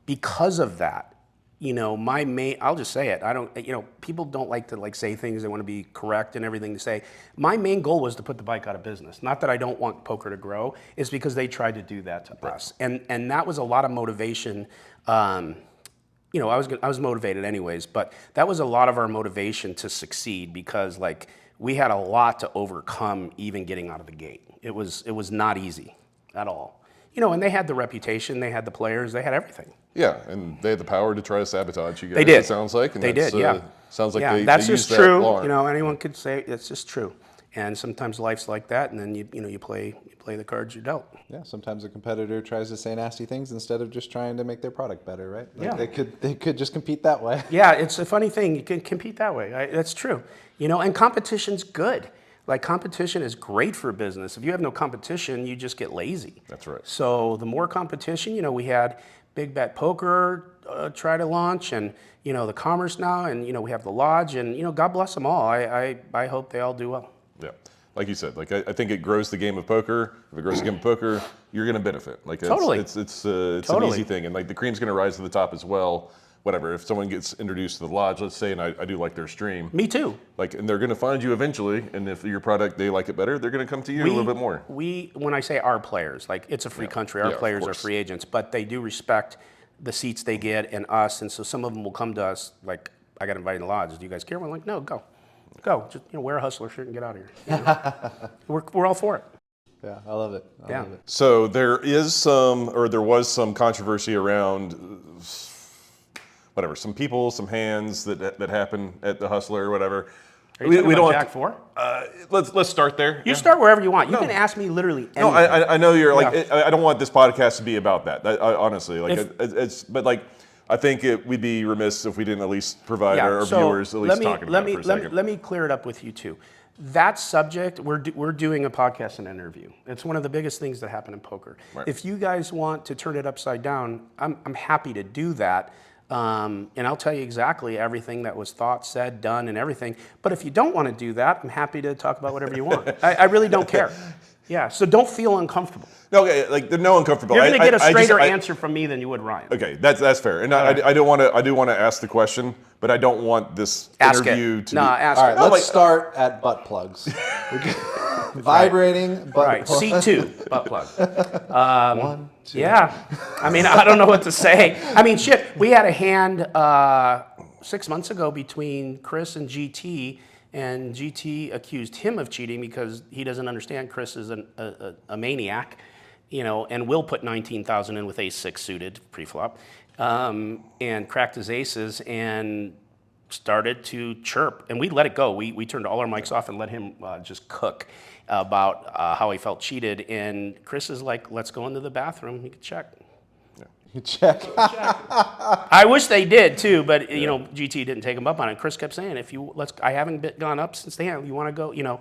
because of that, my main, I'll just say it, I don't, people don't like to say things, they want to be correct and everything to say. My main goal was to put the bike out of business. Not that I don't want poker to grow, it's because they tried to do that to us. And that was a lot of motivation. I was motivated anyways, but that was a lot of our motivation to succeed because we had a lot to overcome even getting out of the gate. It was not easy at all. And they had the reputation, they had the players, they had everything. Yeah, and they had the power to try to sabotage you guys. They did. It sounds like. And they did. Yeah. Sounds like that's they just used true. that law. Anyone could say it's just true. And sometimes life's like that, and then you play the cards you're dealt. Yeah, sometimes a competitor tries to say nasty things instead of just trying to make their product better, right? Yeah. They could just compete that way. Yeah, it's a funny thing. You can compete that way. That's true. And competition's good. Competition is great for business. If you have no competition, you just get lazy. That's right. So the more competition, we had Big Bet Poker try to launch, and the Commerce now, and we have the Lodge, and God bless them all. I hope they all do well. Yeah, like you said, I think it grows the game of poker. If it grows the game of poker, you're going to benefit. Totally. It's Totally. an easy thing, and the cream's going to rise to the top as well. Whatever, if someone gets introduced to the Lodge, let's say, and I do like their stream. Me too. And they're going to find you eventually, and if your product, they like it better, they're going to come to you a little bit more. When I say our players, it's a free country, our players are free agents, but they do respect the seats they get and us, and so some of them will come to us, I got invited to the Lodge, do you guys care? We're like, no, go. Just wear a hustler shirt and get out of here. We're all for it. Yeah, I love it. I love it. So there was some controversy around some people, some hands that happen at the Hustler or whatever. Are you talking about Jack 4? Let's start there. You start wherever you want. You can ask me literally anything. No, I know you're I don't want this podcast to be about that. Honestly, I think we'd be remiss if we didn't at least provide our viewers at least talking about it for a second. Let me clear it up with you too. That subject, we're doing a podcast and interview. It's one of the biggest things that happen in poker. Right. If you guys want to turn it upside down, I'm happy to do that. And I'll tell you exactly everything that was thought, said, done, and everything. But if you don't want to do that, I'm happy to talk about whatever you want. I really don't care. Yeah, so don't feel uncomfortable. No, okay, there's no uncomfortable. You're going to get a straighter answer from me than you would Ryan. Okay, that's fair. And I do want to ask the question, but I don't want this interview to be. Ask All it. right, let's start at butt plugs. Vibrating butt plugs. C2 butt plug. 1, 2. Yeah. I don't know what to say. We had a hand 6 months ago between Chris and GT, and GT accused him of cheating because he doesn't understand Chris is a maniac, and will put 19,000 in with ace-6 suited pre-flop, and cracked his aces and started to chirp. And we let it go. We turned all our mics off and let him just cook about how he felt cheated. And Chris is like, let's go into the bathroom. He could check. You check. I wish they did too, but GT didn't take him up on it. Chris kept saying, I haven't gone up since the hand. You want to go,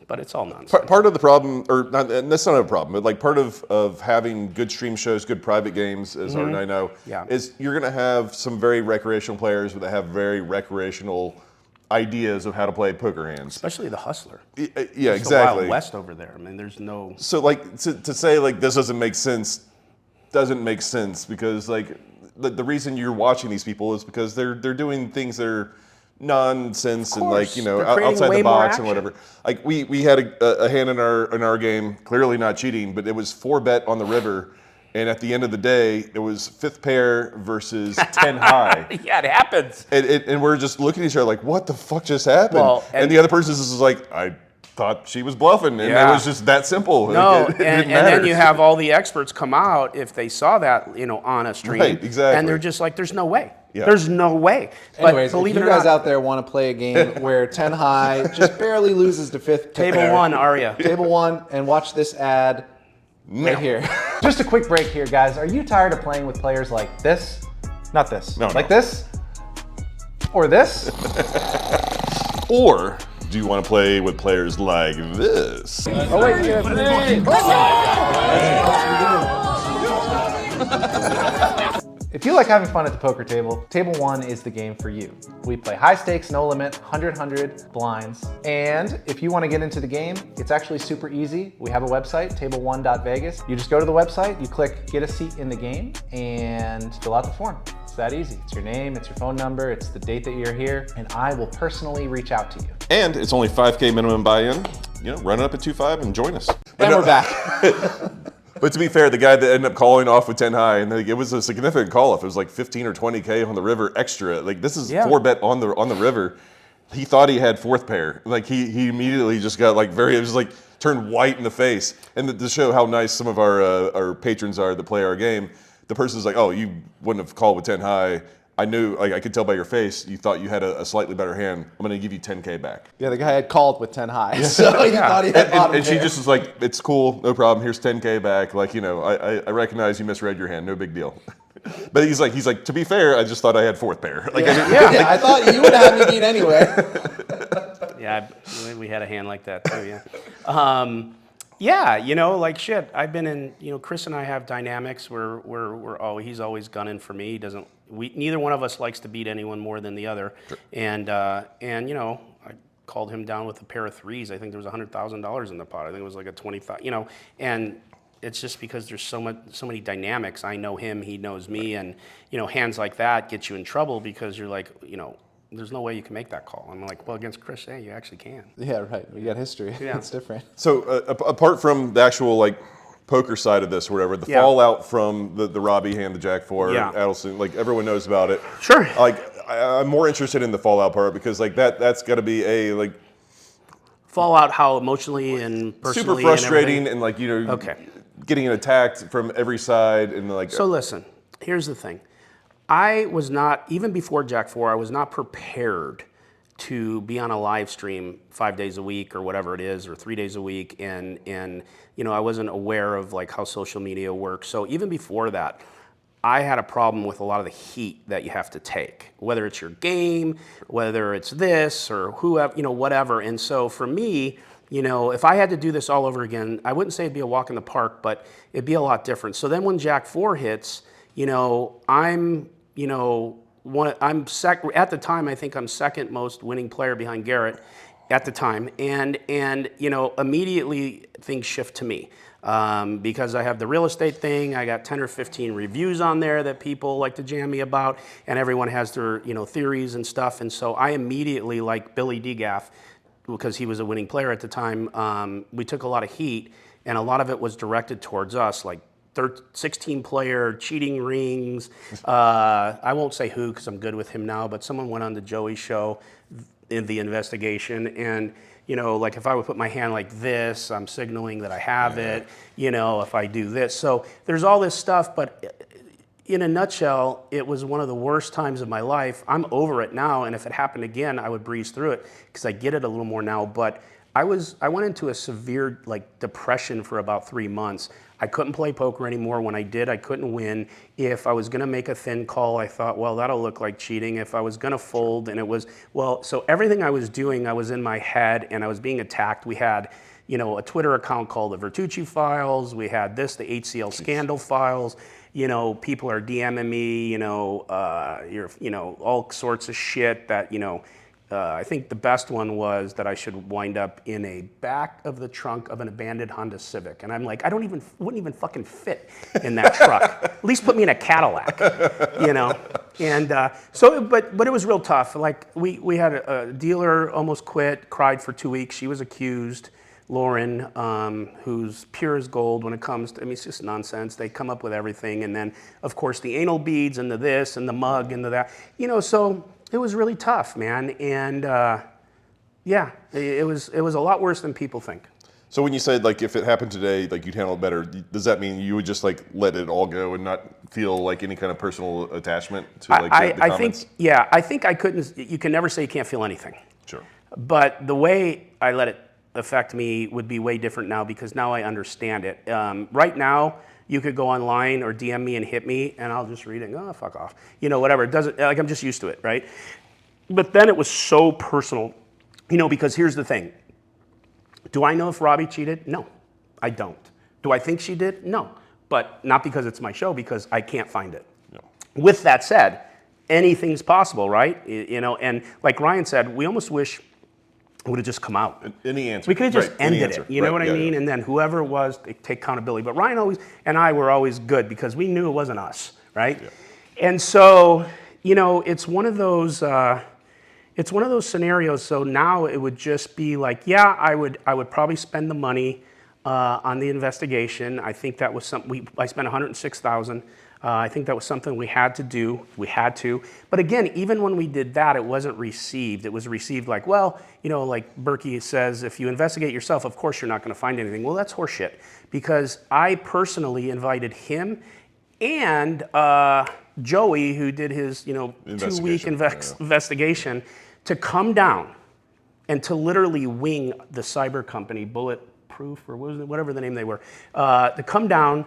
but it's all nonsense. Part of the problem, or not, and that's not a problem, but part of having good stream shows, good private games, as Art and I know, is you're going to have some very recreational players that have very recreational ideas of how to play poker hands. Especially the Hustler. Yeah, it's exactly. The Wild West over there. There's no. So to say this doesn't make sense because the reason you're watching these people is because they're doing things that are nonsense and outside the box and whatever. We had a hand in our game, clearly not cheating, but it was 4-bet on the river, And at the end of the day, it was fifth pair versus 10 high. Yeah, it happens. And we're just looking at each other like, what the fuck just happened? Well, and the other person is just like, I thought she was bluffing. And Yeah. it was just that simple. No, Like, it and didn't matter. then you have all the experts come out if they saw that, on a stream. Right, exactly. And they're just like, there's no way. Yeah. There's no way. But Anyways, if you guys out there want to play a game where 10 high just barely loses to fifth Table pair, 1, Aria. Table 1, and watch this ad right here. Just a quick break here, guys. Are you tired of playing with players like this? Not this. No, like no. this? Or this? Or do you want to play with players like this? Oh, wait. If you like having fun at the poker table, Table 1 is the game for you. We play high stakes, no limit, 100 blinds. And if you want to get into the game, it's actually super easy. We have a website, table1.vegas. You just go to the website, you click get a seat in the game, and fill out the form. It's that easy. It's your name, it's your phone number, it's the date that you're here, and I will personally reach out to you. And it's only 5K minimum buy-in. Run it up at 2.5 and join us. And we're back. But to be fair, the guy that ended up calling off with 10 high, and it was a significant call off. It was like 15 or 20K on the river extra. Like this is 4-bet on the river. He thought he had fourth pair. Like he immediately just got like it was like turned white in the face. And to show how nice some of our patrons are that play our game, the person's like, oh, you wouldn't have called with 10 high. I knew, like I could tell by your face, you thought you had a slightly better hand. I'm going to give you 10K back. Yeah, the guy had called with 10 high, so he thought he had bottom And she pair. just was like, it's cool, no problem. Here's 10K back. Like, I recognize you misread your hand. No big deal. But he's like, to be fair, I just thought I had fourth pair. Like, I thought you would have me beat anyway. Yeah, we had a hand like that too, yeah. Yeah, like shit. I've been in, Chris and I have dynamics where he's always gunning for me. Neither one of us likes to beat anyone more than the other. Sure. And I called him down with a pair of threes. I think there was $100,000 in the pot. I think it was like a 20,000, and it's just because there's so many dynamics. I know him, he knows me, and hands like that get you in trouble because you're like, there's no way you can make that call. I'm like, well, against Chris, hey, you actually can. Yeah, right. We got history. Yeah. It's different. So apart from the actual poker side of this or whatever, the fallout from the Robbie hand, the Jack 4, Adelson, like everyone knows about it. Sure. I'm more interested in the fallout part because that's got to be fallout, how emotionally and personally. Super frustrating and getting attacked from every side and So listen, here's the thing. I was not, even before Jack 4, I was not prepared to be on a live stream 5 days a week or whatever it is, or 3 days a week, and I wasn't aware of how social media works. So even before that, I had a problem with a lot of the heat that you have to take, whether it's your game, whether it's this or whoever, whatever. And so for me, if I had to do this all over again, I wouldn't say it'd be a walk in the park, but it'd be a lot different. So then when Jack 4 hits, I'm at the time, I think I'm second most winning player behind Garrett at the time. And immediately things shift to me. Because I have the real estate thing, I got 10 or 15 reviews on there that people like to jam me about, and everyone has their theories and stuff. And so I immediately, like Billy DeGaff, because he was a winning player at the time, we took a lot of heat, and a lot of it was directed towards us, 16-player cheating rings. I won't say who because I'm good with him now, but someone went on the Joey show in the investigation, and if I would put my hand like this, I'm signaling that I have it. If I do this, so there's all this stuff. But in a nutshell, it was one of the worst times of my life. I'm over it now, and if it happened again, I would breeze through it because I get it a little more now. But I went into a severe depression for about 3 months. I couldn't play poker anymore. When I did, I couldn't win. If I was going to make a thin call, I thought, well, that'll look like cheating. If I was going to fold, and it was, so everything I was doing, I was in my head, and I was being attacked. We had, a Twitter account called the Vertucci Files. We had the HCL Scandal Files. People are DMing me, all sorts of shit that, I think the best one was that I should wind up in a back of the trunk of an abandoned Honda Civic. And I'm like, wouldn't even fucking fit in that truck. At least put me in a Cadillac, And but it was real tough. We had a dealer almost quit, cried for 2 weeks. She was accused. Lauren, who's pure as gold when it comes to, I mean, it's just nonsense. They come up with everything. And then, of course, the anal beads and the this and the mug and the that. You know, so it was really tough, man. And yeah, it was a lot worse than people think. So when you said, like, if it happened today, like, you'd handle it better, does that mean you would just, like, let it all go and not feel, like, any kind of personal attachment to, like, the comments? I think I couldn't, you can never say you can't feel anything. Sure. But the way I let it affect me would be way different now because now I understand it. Right now, you could go online or DM me and hit me, and I'll just read it and go, oh, fuck off. You know, whatever. It doesn't, like, I'm just used to it, right? But then it was so personal, you know, because here's the thing. Do I know if Robbie cheated? No, I don't. Do I think she did? No, but not because it's my show, because I can't find it. No. With that said, anything's possible, right? You know, and like Ryan said, we almost wish it would have just come out. Any answer. We could have just ended it, you know what I mean? Yeah. And then whoever it was, they take accountability. But Ryan and I were always good because we knew it wasn't us, right? Yeah. And so, you know, it's one of those scenarios. So now it would just be like, yeah, I would probably spend the money on the investigation. I think that was something I spent $106,000. I think that was something we had to do. We had to. But again, even when we did that, it wasn't received. It was received like, well, you know, like Berkey says, if you investigate yourself, of course you're not going to find anything. Well, that's horseshit because I personally invited him and Joey, who did his, you know, 2-week investigation, to come down and to literally wing the cyber company, Bulletproof or whatever the name they were, to come down,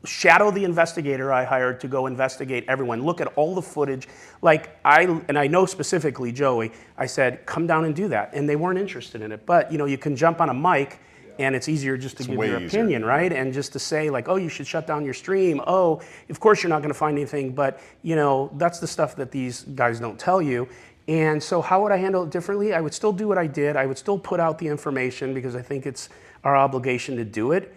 shadow the investigator I hired to go investigate everyone, look at all the footage. Like I know specifically Joey, I said, come down and do that. And they weren't interested in it. But you know, you can jump on a mic and it's easier just to give your opinion, right? And just to say like, oh, you should shut down your stream. Oh, of course you're not gonna find anything, but you know, that's the stuff that these guys don't tell you. And so how would I handle it differently? I would still do what I did. I would still put out the information because I think it's our obligation to do it.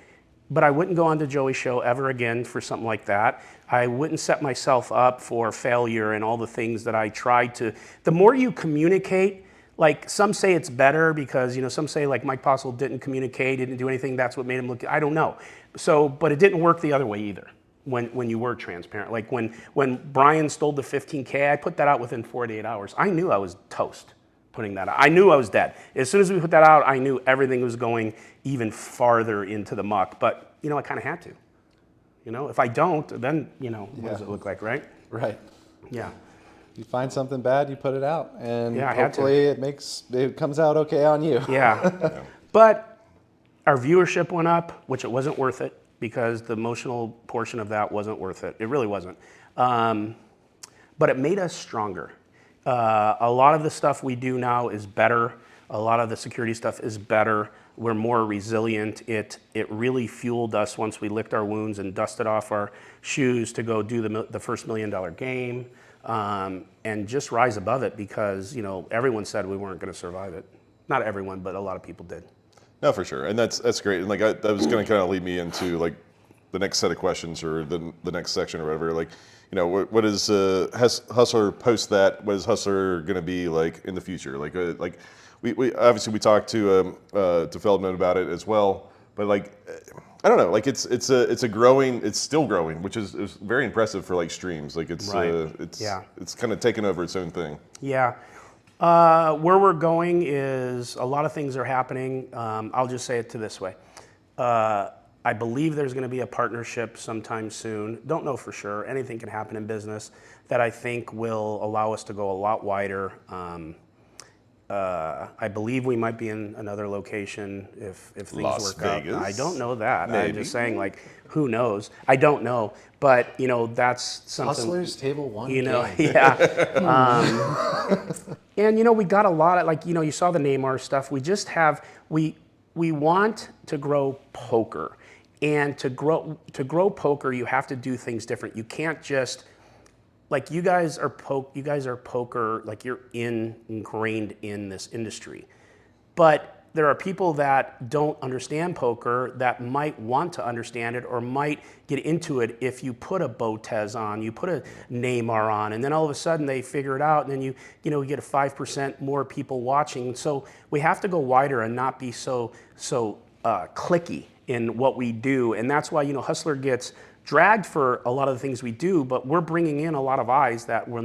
But I wouldn't go on to Joey's show ever again for something like that. I wouldn't set myself up for failure and all the things that I tried to. The more you communicate, like some say it's better because, you know, some say like Mike Postle didn't communicate, didn't do anything, that's what made him look, I don't know. So, but it didn't work the other way either when you were transparent. Like when Brian stole the 15K, I put that out within 48 hours. I knew I was toast putting that out. I knew I was dead. As soon as we put that out, I knew everything was going even farther into the muck. But, you know, I kind of had to. You know, if I don't, then, you know, what does it look like, right? Right. Yeah. You find something bad, you put it out, and yeah, hopefully it comes out okay on you. Yeah. But our viewership went up, which it wasn't worth it because the emotional portion of that wasn't worth it. It really wasn't. But it made us stronger. A lot of the stuff we do now is better. A lot of the security stuff is better. We're more resilient. It really fueled us once we licked our wounds and dusted off our shoes to go do the first $1 million game and just rise above it because, you know, everyone said we weren't going to survive it. Not everyone, but a lot of people did. No, for sure, and that's great. And like that was going to kind of lead me into like the next set of questions or the next section or whatever. Like, you know, what is Hustler post that? What is Hustler going to be like in the future? Like we obviously we talked to Feldman about it as well, but like I don't know, like it's still growing, which is very impressive for like streams. Like it's kind of taken over its own thing. Yeah. Where we're going is a lot of things are happening. I'll just say it this way. I believe there's going to be a partnership sometime soon. Don't know for sure. Anything can happen in business that I think will allow us to go a lot wider. I believe we might be in another location if things Las work Vegas? out. I don't know that. Maybe. I'm just saying, like, who knows? I don't know. But, you know, that's something. Hustlers Table 1 You know, game. yeah. And, you know, we got a lot of, like, you know, you saw the Neymar stuff. We just have, we want to grow poker. And to grow poker, you have to do things different. You can't just, like you guys are poker, like you're ingrained in this industry. But there are people that don't understand poker that might want to understand it or might get into it if you put a Botez on, you put a Neymar on, and then all of a sudden they figure it out, and then you get a 5% more people watching. So we have to go wider and not be so cliquey in what we do, and that's why Hustler gets dragged for a lot of the things we do, but we're bringing in a lot of eyes that would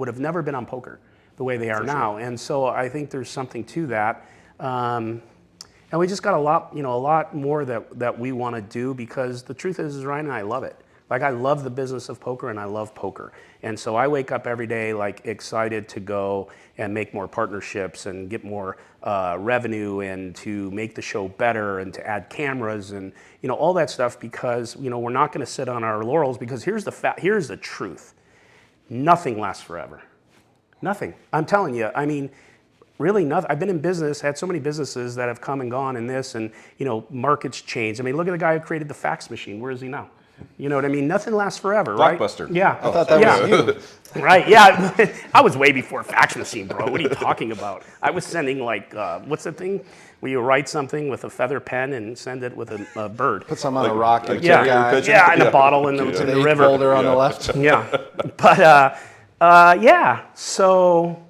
have never been on poker the way they are now, and so I think there's something to that. And we just got a lot more that we want to do, because the truth is Ryan and I love it. Like, I love the business of poker, and I love poker. And so I wake up every day like excited to go and make more partnerships and get more revenue, and to make the show better, and to add cameras and all that stuff, because we're not going to sit on our laurels, because here's the truth. Nothing lasts forever. Nothing. I'm telling you. I mean, really nothing. I've been in business, had so many businesses that have come and gone in this, and markets change. I mean, look at the guy who created the fax machine. Where is he now? You know what I mean? Nothing lasts forever, right? Blockbuster. Yeah. I thought that was you. Right, yeah. I was way before fax machine, bro. What are you talking about? I was sending what's the thing? Where you write something with a feather pen and send it with a bird. Put some on a rock and Yeah, in a bottle in the river. Folder on the left. Yeah. But, yeah, so,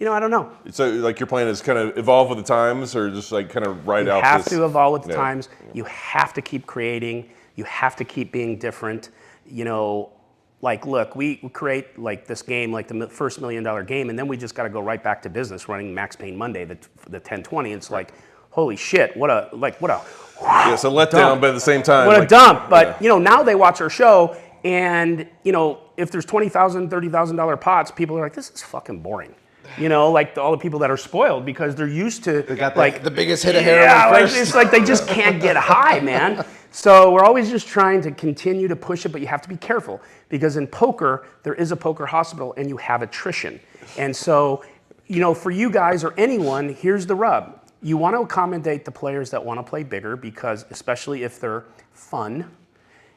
I don't know. So, like, your plan is kind of evolve with the times, or just like kind of ride out You have this, to evolve with the times. You have to keep creating. You have to keep being different. Like, look, we create like this game, like the first $1 million game, and then we just got to go right back to business running Max Payne Monday, the 1020. It's like, holy shit, what a Yeah, so let down, but at the same time, what a dump. But now they watch our show, and if there's $20,000, $30,000 pots, people are like, this is fucking boring. Like all the people that are spoiled because they're used to They got like the biggest hit of heroin first. It's like they just can't get high, man. So we're always just trying to continue to push it, but you have to be careful, because in poker there is a poker hospital and you have attrition. And so, for you guys or anyone, here's the rub. You want to accommodate the players that want to play bigger, because especially if they're fun.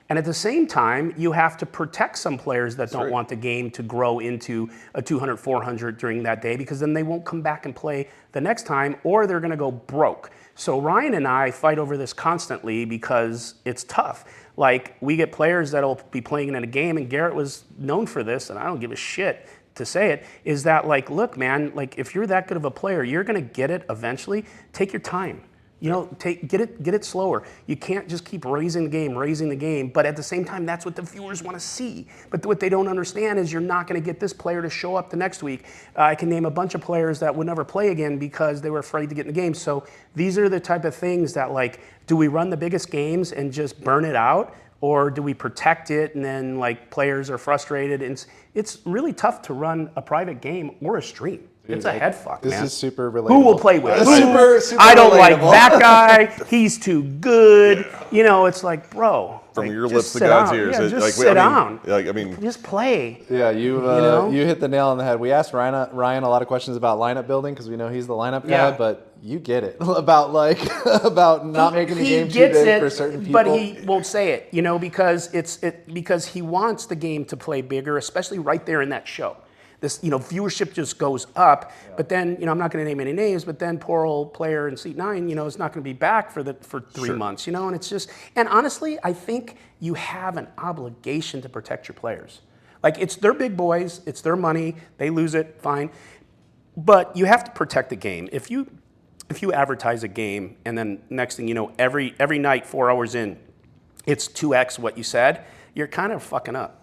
And at the same time, you have to protect some players that don't want the game to grow into a 200, 400 during that day, because then they won't come back and play the next time, or they're going to go broke. So Ryan and I fight over this constantly, because it's tough. Like, we get players that'll be playing in a game, and Garrett was known for this, and I don't give a shit to say it, is that, like, look, man, like, if you're that good of a player, you're going to get it eventually. Take your time. Get it slower. You can't just keep raising the game, but at the same time, that's what the viewers want to see. But what they don't understand is you're not going to get this player to show up the next week. I can name a bunch of players that would never play again because they were afraid to get in the game. So these are the type of things that, like, do we run the biggest games and just burn it out? Or do we protect it, and then, like, players are frustrated? And it's really tough to run a private game or a stream. It's a head fuck, This man. is super relatable. Who will play with? Super I don't like relatable. that guy. He's too good. It's like, bro. from like, your just lips to sit God's down. ears. Yeah, It- just like, sit down. Just play. Yeah, you know? you hit the nail on the head. We asked Ryan a lot of questions about lineup building, because we know he's the lineup guy, Yeah. but you get it about about not making the game too gets big it, for certain people. but he won't say it, because he wants the game to play bigger, especially right there in that show. This, viewership just goes up, but then, I'm not going to name any names, but then poor old player in seat 9, is not going to be back for 3 months, and it's just, and honestly, I think you have an obligation to protect your players. Like, it's their big boys, it's their money, they lose it, fine, but you have to protect the game. If you advertise a game, and then next thing you know, every night, 4 hours in, it's 2x what you said, you're kind of fucking up.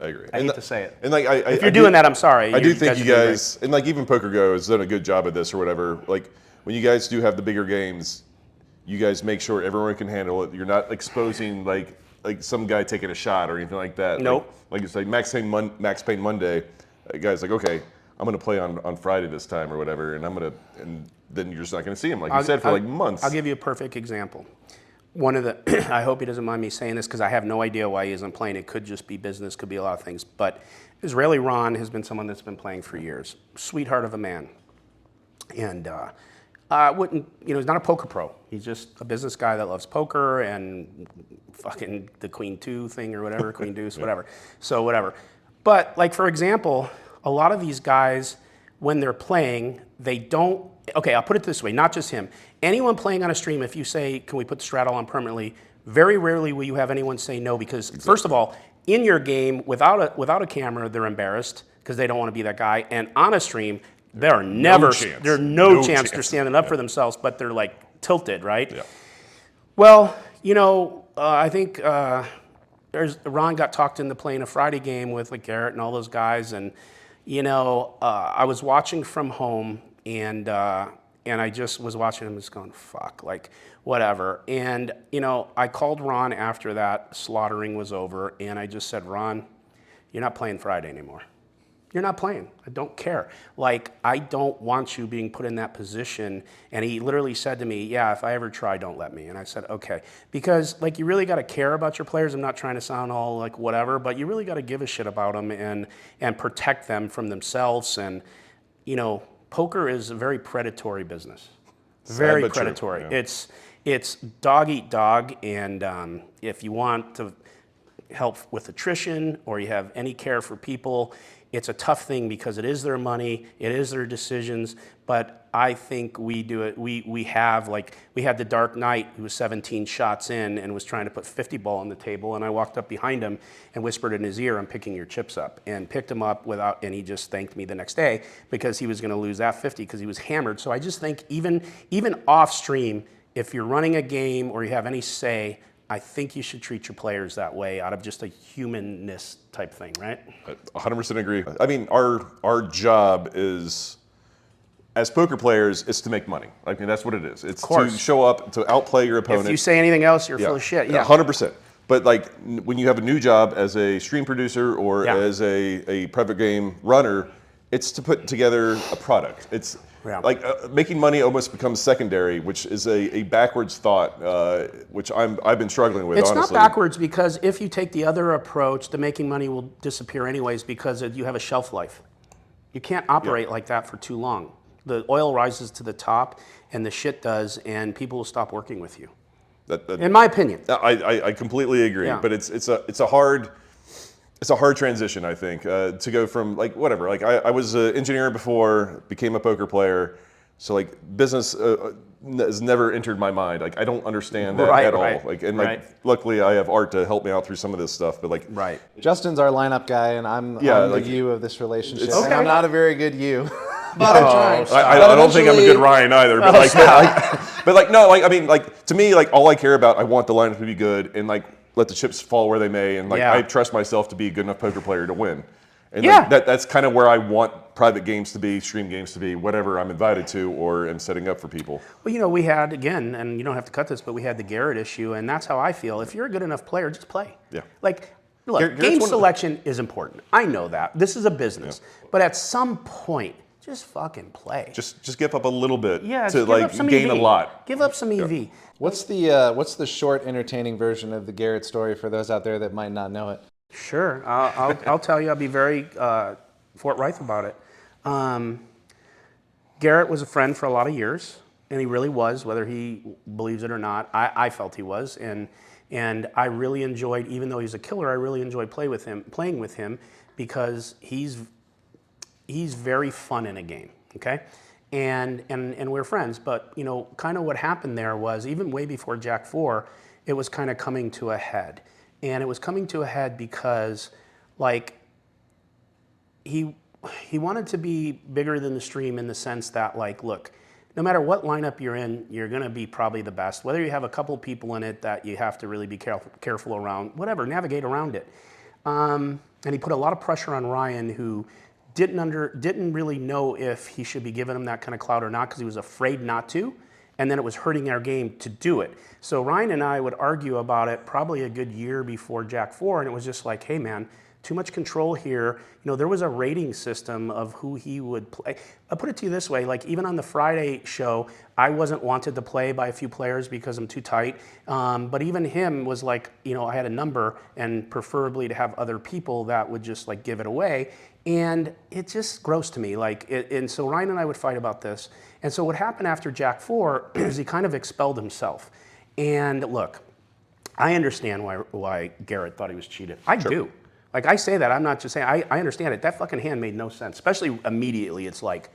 I agree. I hate to say it. And like, If you're doing that, I'm sorry. I do think you are doing great. guys, and like even Poker Go has done a good job at this or whatever. Like when you guys do have the bigger games, you guys make sure everyone can handle it. You're not exposing like some guy taking a shot or anything like that. Nope. Like it's like Max Payne Monday. Guy's like, okay, I'm gonna play on Friday this time or whatever, and then you're just not gonna see him like you said for like months. I'll give you a perfect example. One of the, I hope he doesn't mind me saying this because I have no idea why he isn't playing. It could just be business, could be a lot of things. But Israeli Ron has been someone that's been playing for years. Sweetheart of a man. And he's not a poker pro. He's just a business guy that loves poker and fucking the Queen 2 thing or whatever, Queen Deuce, whatever. So whatever. But like, for example, a lot of these guys when they're playing, they don't, okay, I'll put it this way, not just him. Anyone playing on a stream, if you say, can we put the straddle on permanently, very rarely will you have anyone say no, because first of all, in your game, without a camera, they're embarrassed because they don't want to be that guy. And on a stream, there's no chance they're standing up for themselves, but they're like tilted, right? Yeah. Well, you know, I think Ron got talked into playing a Friday game with like Garrett and all those guys, and you know, I was watching from home, and I just was watching him, just going, fuck, like whatever. And you know, I called Ron after that slaughtering was over, and I just said, Ron, you're not playing Friday anymore. You're not playing. I don't care. Like, I don't want you being put in that position. And he literally said to me, yeah, if I ever try, don't let me. And I said, okay. Because, like, you really got to care about your players. I'm not trying to sound all, like, whatever, but you really got to give a shit about them and protect them from themselves. And, you know, poker is a very predatory business. Very predatory. True, yeah. It's dog eat dog. And if you want to help with attrition or you have any care for people, it's a tough thing because it is their money, it is their decisions, but I think we do it. We had the Dark Knight who was 17 shots in and was trying to put 50 ball on the table, and I walked up behind him and whispered in his ear, I'm picking your chips up, and picked him up and he just thanked me the next day because he was gonna lose that 50 because he was hammered. So I just think even off stream, if you're running a game or you have any say, I think you should treat your players that way out of just a humanness type thing, right? 100% agree. I mean, our job is, as poker players, is to make money. I mean, that's what it is. It's to show up, to outplay your opponent. If you say anything else, you're full of shit. Yeah, 100%. But like when you have a new job as a stream producer or as a private game runner, it's to put together a product. It's like making money almost becomes secondary, which is a backwards thought, which I've been struggling with. It's honestly. not backwards because if you take the other approach, the making money will disappear anyways because you have a shelf life. You can't operate like that for too long. The oil rises to the top, and the shit does, and people will stop working with you. In my opinion. I completely agree, but it's a hard transition, I think, to go from like whatever. Like I was an engineer before, became a poker player, so like business has never entered my mind. Like I don't understand that at all. Like luckily I have Art to help me out through some of this stuff. But like Justin's our lineup guy, and I'm the you of this relationship. Okay. And I'm not a very good you. But I don't think I'm a good Ryan either. But to me, like all I care about, I want the lineup to be good and like let the chips fall where they may, and like I trust myself to be a good enough poker player to win. And like, that's kind of where I want private games to be, stream games to be, whatever I'm invited to or am setting up for people. Well, you know, we had, again, and you don't have to cut this, but we had the Garrett issue, and that's how I feel. If you're a good enough player, just play. Yeah. Like, look, game selection is important. I know that. This is a business. But at some point, just fucking play. Just give up a little bit to like gain EV. a lot. Give up some EV. What's the short, entertaining version of the Garrett story for those out there that might not know it? Sure, I'll tell you. I'll be very forthright about it. Garrett was a friend for a lot of years, and he really was, whether he believes it or not. I felt he was, and I really enjoyed, even though he's a killer, I really enjoyed playing with him because he's very fun in a game. Okay. And we're friends, but you know, kind of what happened there was even way before Jack 4, it was kind of coming to a head, and it was coming to a head because, like, he wanted to be bigger than the stream in the sense that, like, look, no matter what lineup you're in, you're gonna be probably the best. Whether you have a couple people in it that you have to really be careful around, whatever, navigate around it. And he put a lot of pressure on Ryan, who didn't really know if he should be giving him that kind of clout or not because he was afraid not to, and then it was hurting our game to do it. So Ryan and I would argue about it probably a good year before Jack 4, and it was just like, hey man, too much control here. You know, there was a rating system of who he would play. I'll put it to you this way, like even on the Friday show, I wasn't wanted to play by a few players because I'm too tight. But even him was like, you know, I had a number and preferably to have other people that would just like give it away. And it's just gross to me. And so Ryan and I would fight about this. And so what happened after Jack 4 is he kind of expelled himself. And look, I understand why Garrett thought he was cheated. I do. Like I say that, I'm not just saying, I understand it. That fucking hand made no sense, especially immediately. It's like,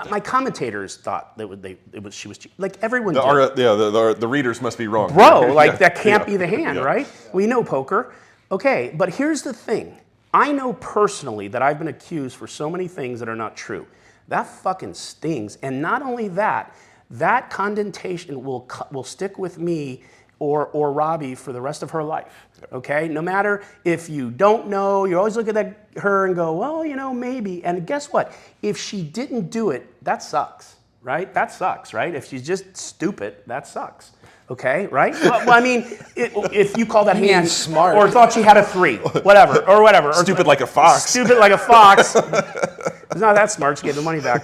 my commentators thought that she was cheating. Like everyone did. The readers must be wrong. Bro, like that can't be the hand, right? We know poker. Okay, but here's the thing. I know personally that I've been accused for so many things that are not true. That fucking stings. And not only that, that condemnation will stick with me or Robbie for the rest of her life, okay? No matter if you don't know, you always look at her and go, well, you know, maybe. And guess what? If she didn't do it, that sucks, right? That sucks, right? If she's just stupid, that sucks, okay, right? Well, I mean, if you call that hand smart. or thought she had a 3, whatever. Or Stupid like a fox. Stupid like a fox. It's not that smart, she gave the money back,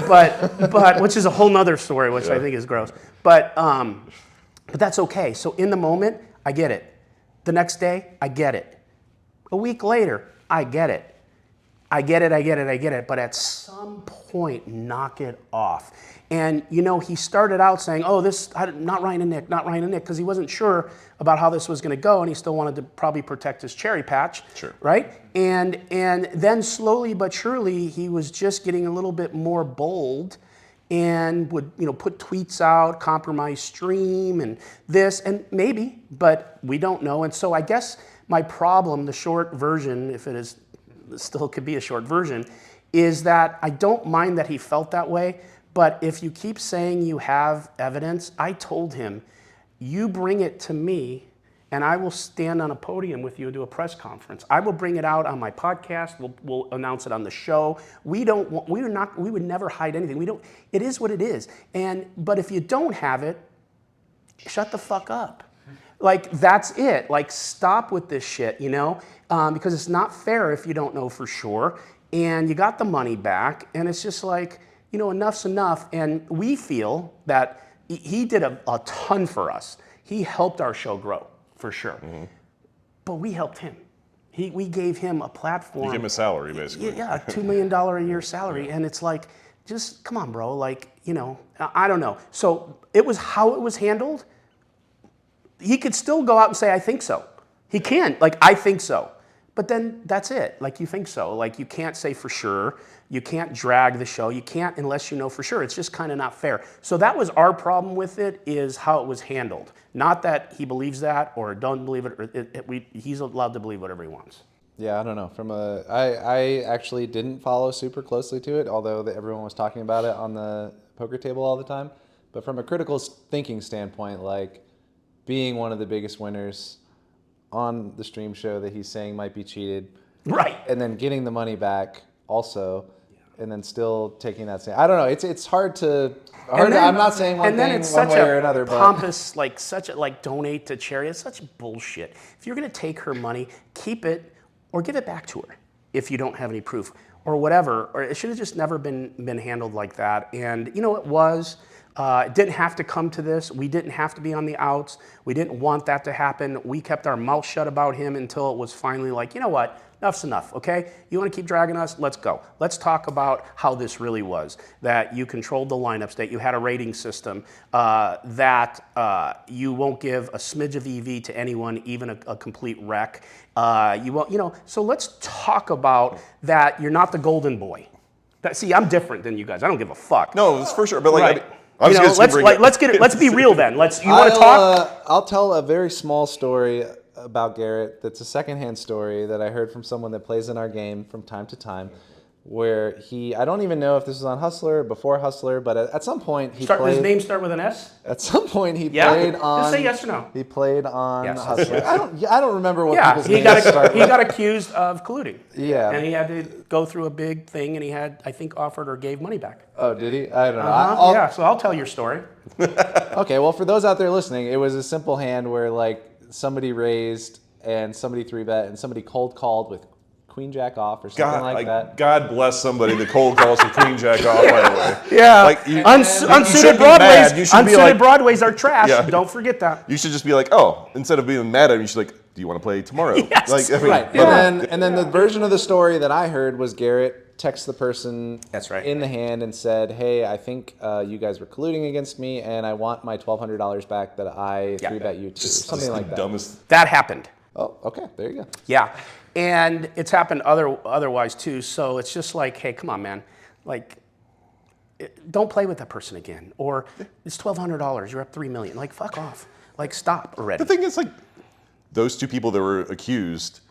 but which is a whole nother story, which I think is gross. But that's okay. So in the moment, I get it. The next day, I get it. A week later, I get it. I get it. But at some point, knock it off. And, you know, he started out saying, oh, not Ryan and Nick, because he wasn't sure about how this was going to go, and he still wanted to probably protect his cherry patch, right? And then slowly but surely, he was just getting a little bit more bold and would, you know, put tweets out, compromise stream and this, and maybe, but we don't know. And so I guess my problem, the short version, if it is, still could be a short version, is that I don't mind that he felt that way, but if you keep saying you have evidence, I told him, you bring it to me and I will stand on a podium with you and do a press conference. I will bring it out on my podcast. We'll announce it on the show. We would never hide anything. It is what it is. But if you don't have it, shut the fuck up. Like, that's it. Like, stop with this shit, you know? Because it's not fair if you don't know for sure. And you got the money back, and it's just like, you know, enough's enough. And we feel that he did a ton for us. He helped our show grow, for sure. Mm-hmm. But we helped him. We gave him a platform. You gave him a salary, basically. Yeah, $2 million a year salary. And it's like, just come on, bro. Like, you know, I don't know. So it was how it was handled. He could still go out and say, I think so. He can, like, I think so. But then that's it. Like, you think so. Like, you can't say for sure. You can't drag the show. You can't unless you know for sure. It's just kind of not fair. So that was our problem with it, is how it was handled. Not that he believes that or don't believe it. He's allowed to believe whatever he wants. Yeah, I don't know. I actually didn't follow super closely to it, although everyone was talking about it on the poker table all the time. But from a critical thinking standpoint, like, being one of the biggest winners on the stream show that he's saying might be cheated, right? And then getting the money back also, and then still taking that stand. I don't know. It's hard to. I'm not saying one thing one way or another, but pompous, like donate to charity. It's such bullshit. If you're gonna take her money, keep it or give it back to her if you don't have any proof or whatever. Or it should have just never been handled like that. And you know, it was. It didn't have to come to this. We didn't have to be on the outs. We didn't want that to happen. We kept our mouth shut about him until it was finally like, you know what, enough's enough, okay? You want to keep dragging us? Let's go. Let's talk about how this really was, that you controlled the lineups, that you had a rating system, that you won't give a smidge of EV to anyone, even a complete wreck. You won't, you know, so let's talk about that you're not the golden boy. See, I'm different than you guys. I don't give a fuck. No, it's for sure. But like, right. I mean, let's get it. Let's be real then. You want to talk? I'll tell a very small story about Garrett. That's a secondhand story that I heard from someone that plays in our game from time to time, where I don't even know if this was on Hustler or before Hustler, but at some point he played. Does his name start with an S? At some point he played on. Just say yes or no. He played on yes. Hustler. I don't remember what people's names start with. He got accused of colluding. Yeah. And he had to go through a big thing, and he had, I think, offered or gave money back. Oh, did he? I don't know. Yeah, so I'll tell your story. Okay, well, for those out there listening, it was a simple hand where, like, somebody raised and somebody 3-bet and somebody cold called with Queen Jack off or something like that. God bless somebody that cold calls with Queen Jack off, by the way. Yeah. Like, unsuited Broadways are trash. Yeah. Don't forget that. You should just be like, oh, instead of being mad at him, you should be like, do you want to play tomorrow? Yes. Like, I mean, right. Yeah. And then the version of the story that I heard was Garrett text the person in the hand and said, hey, I think you guys were colluding against me, and I want my $1,200 back that I 3-bet you to. Something like that. Dumbest. That happened. Oh, okay. There you go. Yeah. And it's happened otherwise too. So it's just like, hey, come on, man. Like, don't play with that person again. Or it's $1,200. You're up $3 million. Like, fuck off. Like, stop already. The thing is, like, those two people that were accused,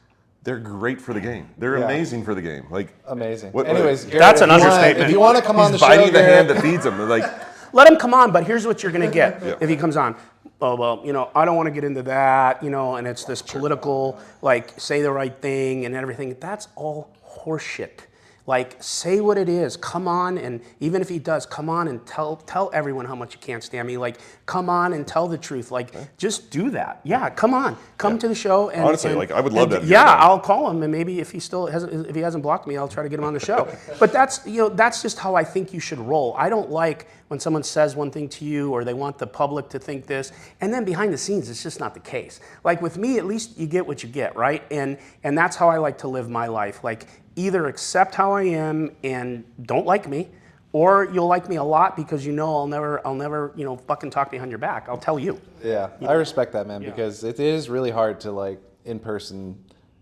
they're great for the game. They're amazing for the game. Like, amazing. What, Anyways, like, Garrett, that's an if you wanna- understatement. If you want to come on the show, biting the hand Garrett, that feeds him. Like, Let him come on, but here's what you're going to get if he comes on. Oh, well, you know, I don't want to get into that, you know, and it's this political, like, say the right thing and everything. That's all horseshit. Like, say what it is. Come on, and even if he does, come on and tell everyone how much you can't stand me. Like, come on and tell the truth. Like, just do that. Yeah, come on. Come to the show. And, honestly, like, I would love to. Yeah, I'll call him, and maybe if he hasn't blocked me, I'll try to get him on the show. But that's, you know, that's just how I think you should roll. I don't like when someone says one thing to you or they want the public to think this, and then behind the scenes, it's just not the case. Like with me, at least you get what you get, right? And that's how I like to live my life. Like, either accept how I am and don't like me, or you'll like me a lot because you know I'll never, you know, fucking talk behind your back. I'll tell you. Yeah, I respect that, man, because it is really hard to, like, in person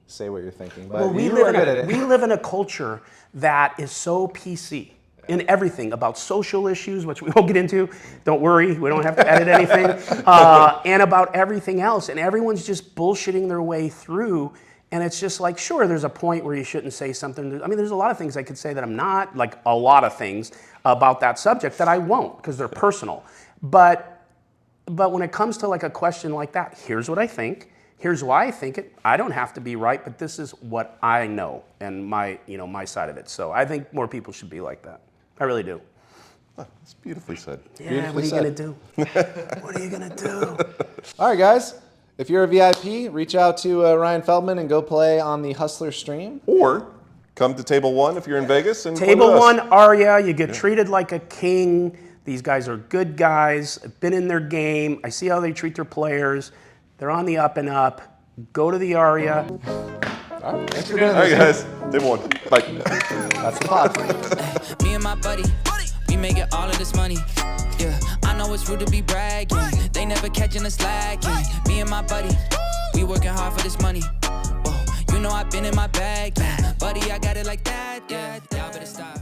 say what you're thinking. But Well, we live in a culture that is so PC in everything, about social issues, which we won't get into. Don't worry, we don't have to edit anything. And about everything else, and everyone's just bullshitting their way through. And it's just like, sure, there's a point where you shouldn't say something. I mean, there's a lot of things I could say that I'm not, like a lot of things about that subject that I won't because they're personal. But when it comes to like a question like that, here's what I think. Here's why I think it. I don't have to be right, but this is what I know and my side of it. So I think more people should be like that. I really do. That's beautifully said. Yeah, what are you gonna do? What are you gonna do? All right, guys. If you're a VIP, reach out to Ryan Feldman and go play on the Hustler stream. Or come to Table 1 if you're in Vegas. And play Table with us. 1, Aria, you get treated like a king. These guys are good guys. I've been in their game. I see how they treat their players. They're on the up and up. Go to the Aria. All right, thanks for doing All right, this. guys. Table 1. Bye. That's the pod. Me and my buddy, we making all of this money. Yeah, I know it's rude to be bragging. They never catching us slacking. Me and my buddy, we working hard for this money. Whoa, you know I've been in my bag, yeah. Buddy, I got it like that, yeah. Y'all better stop.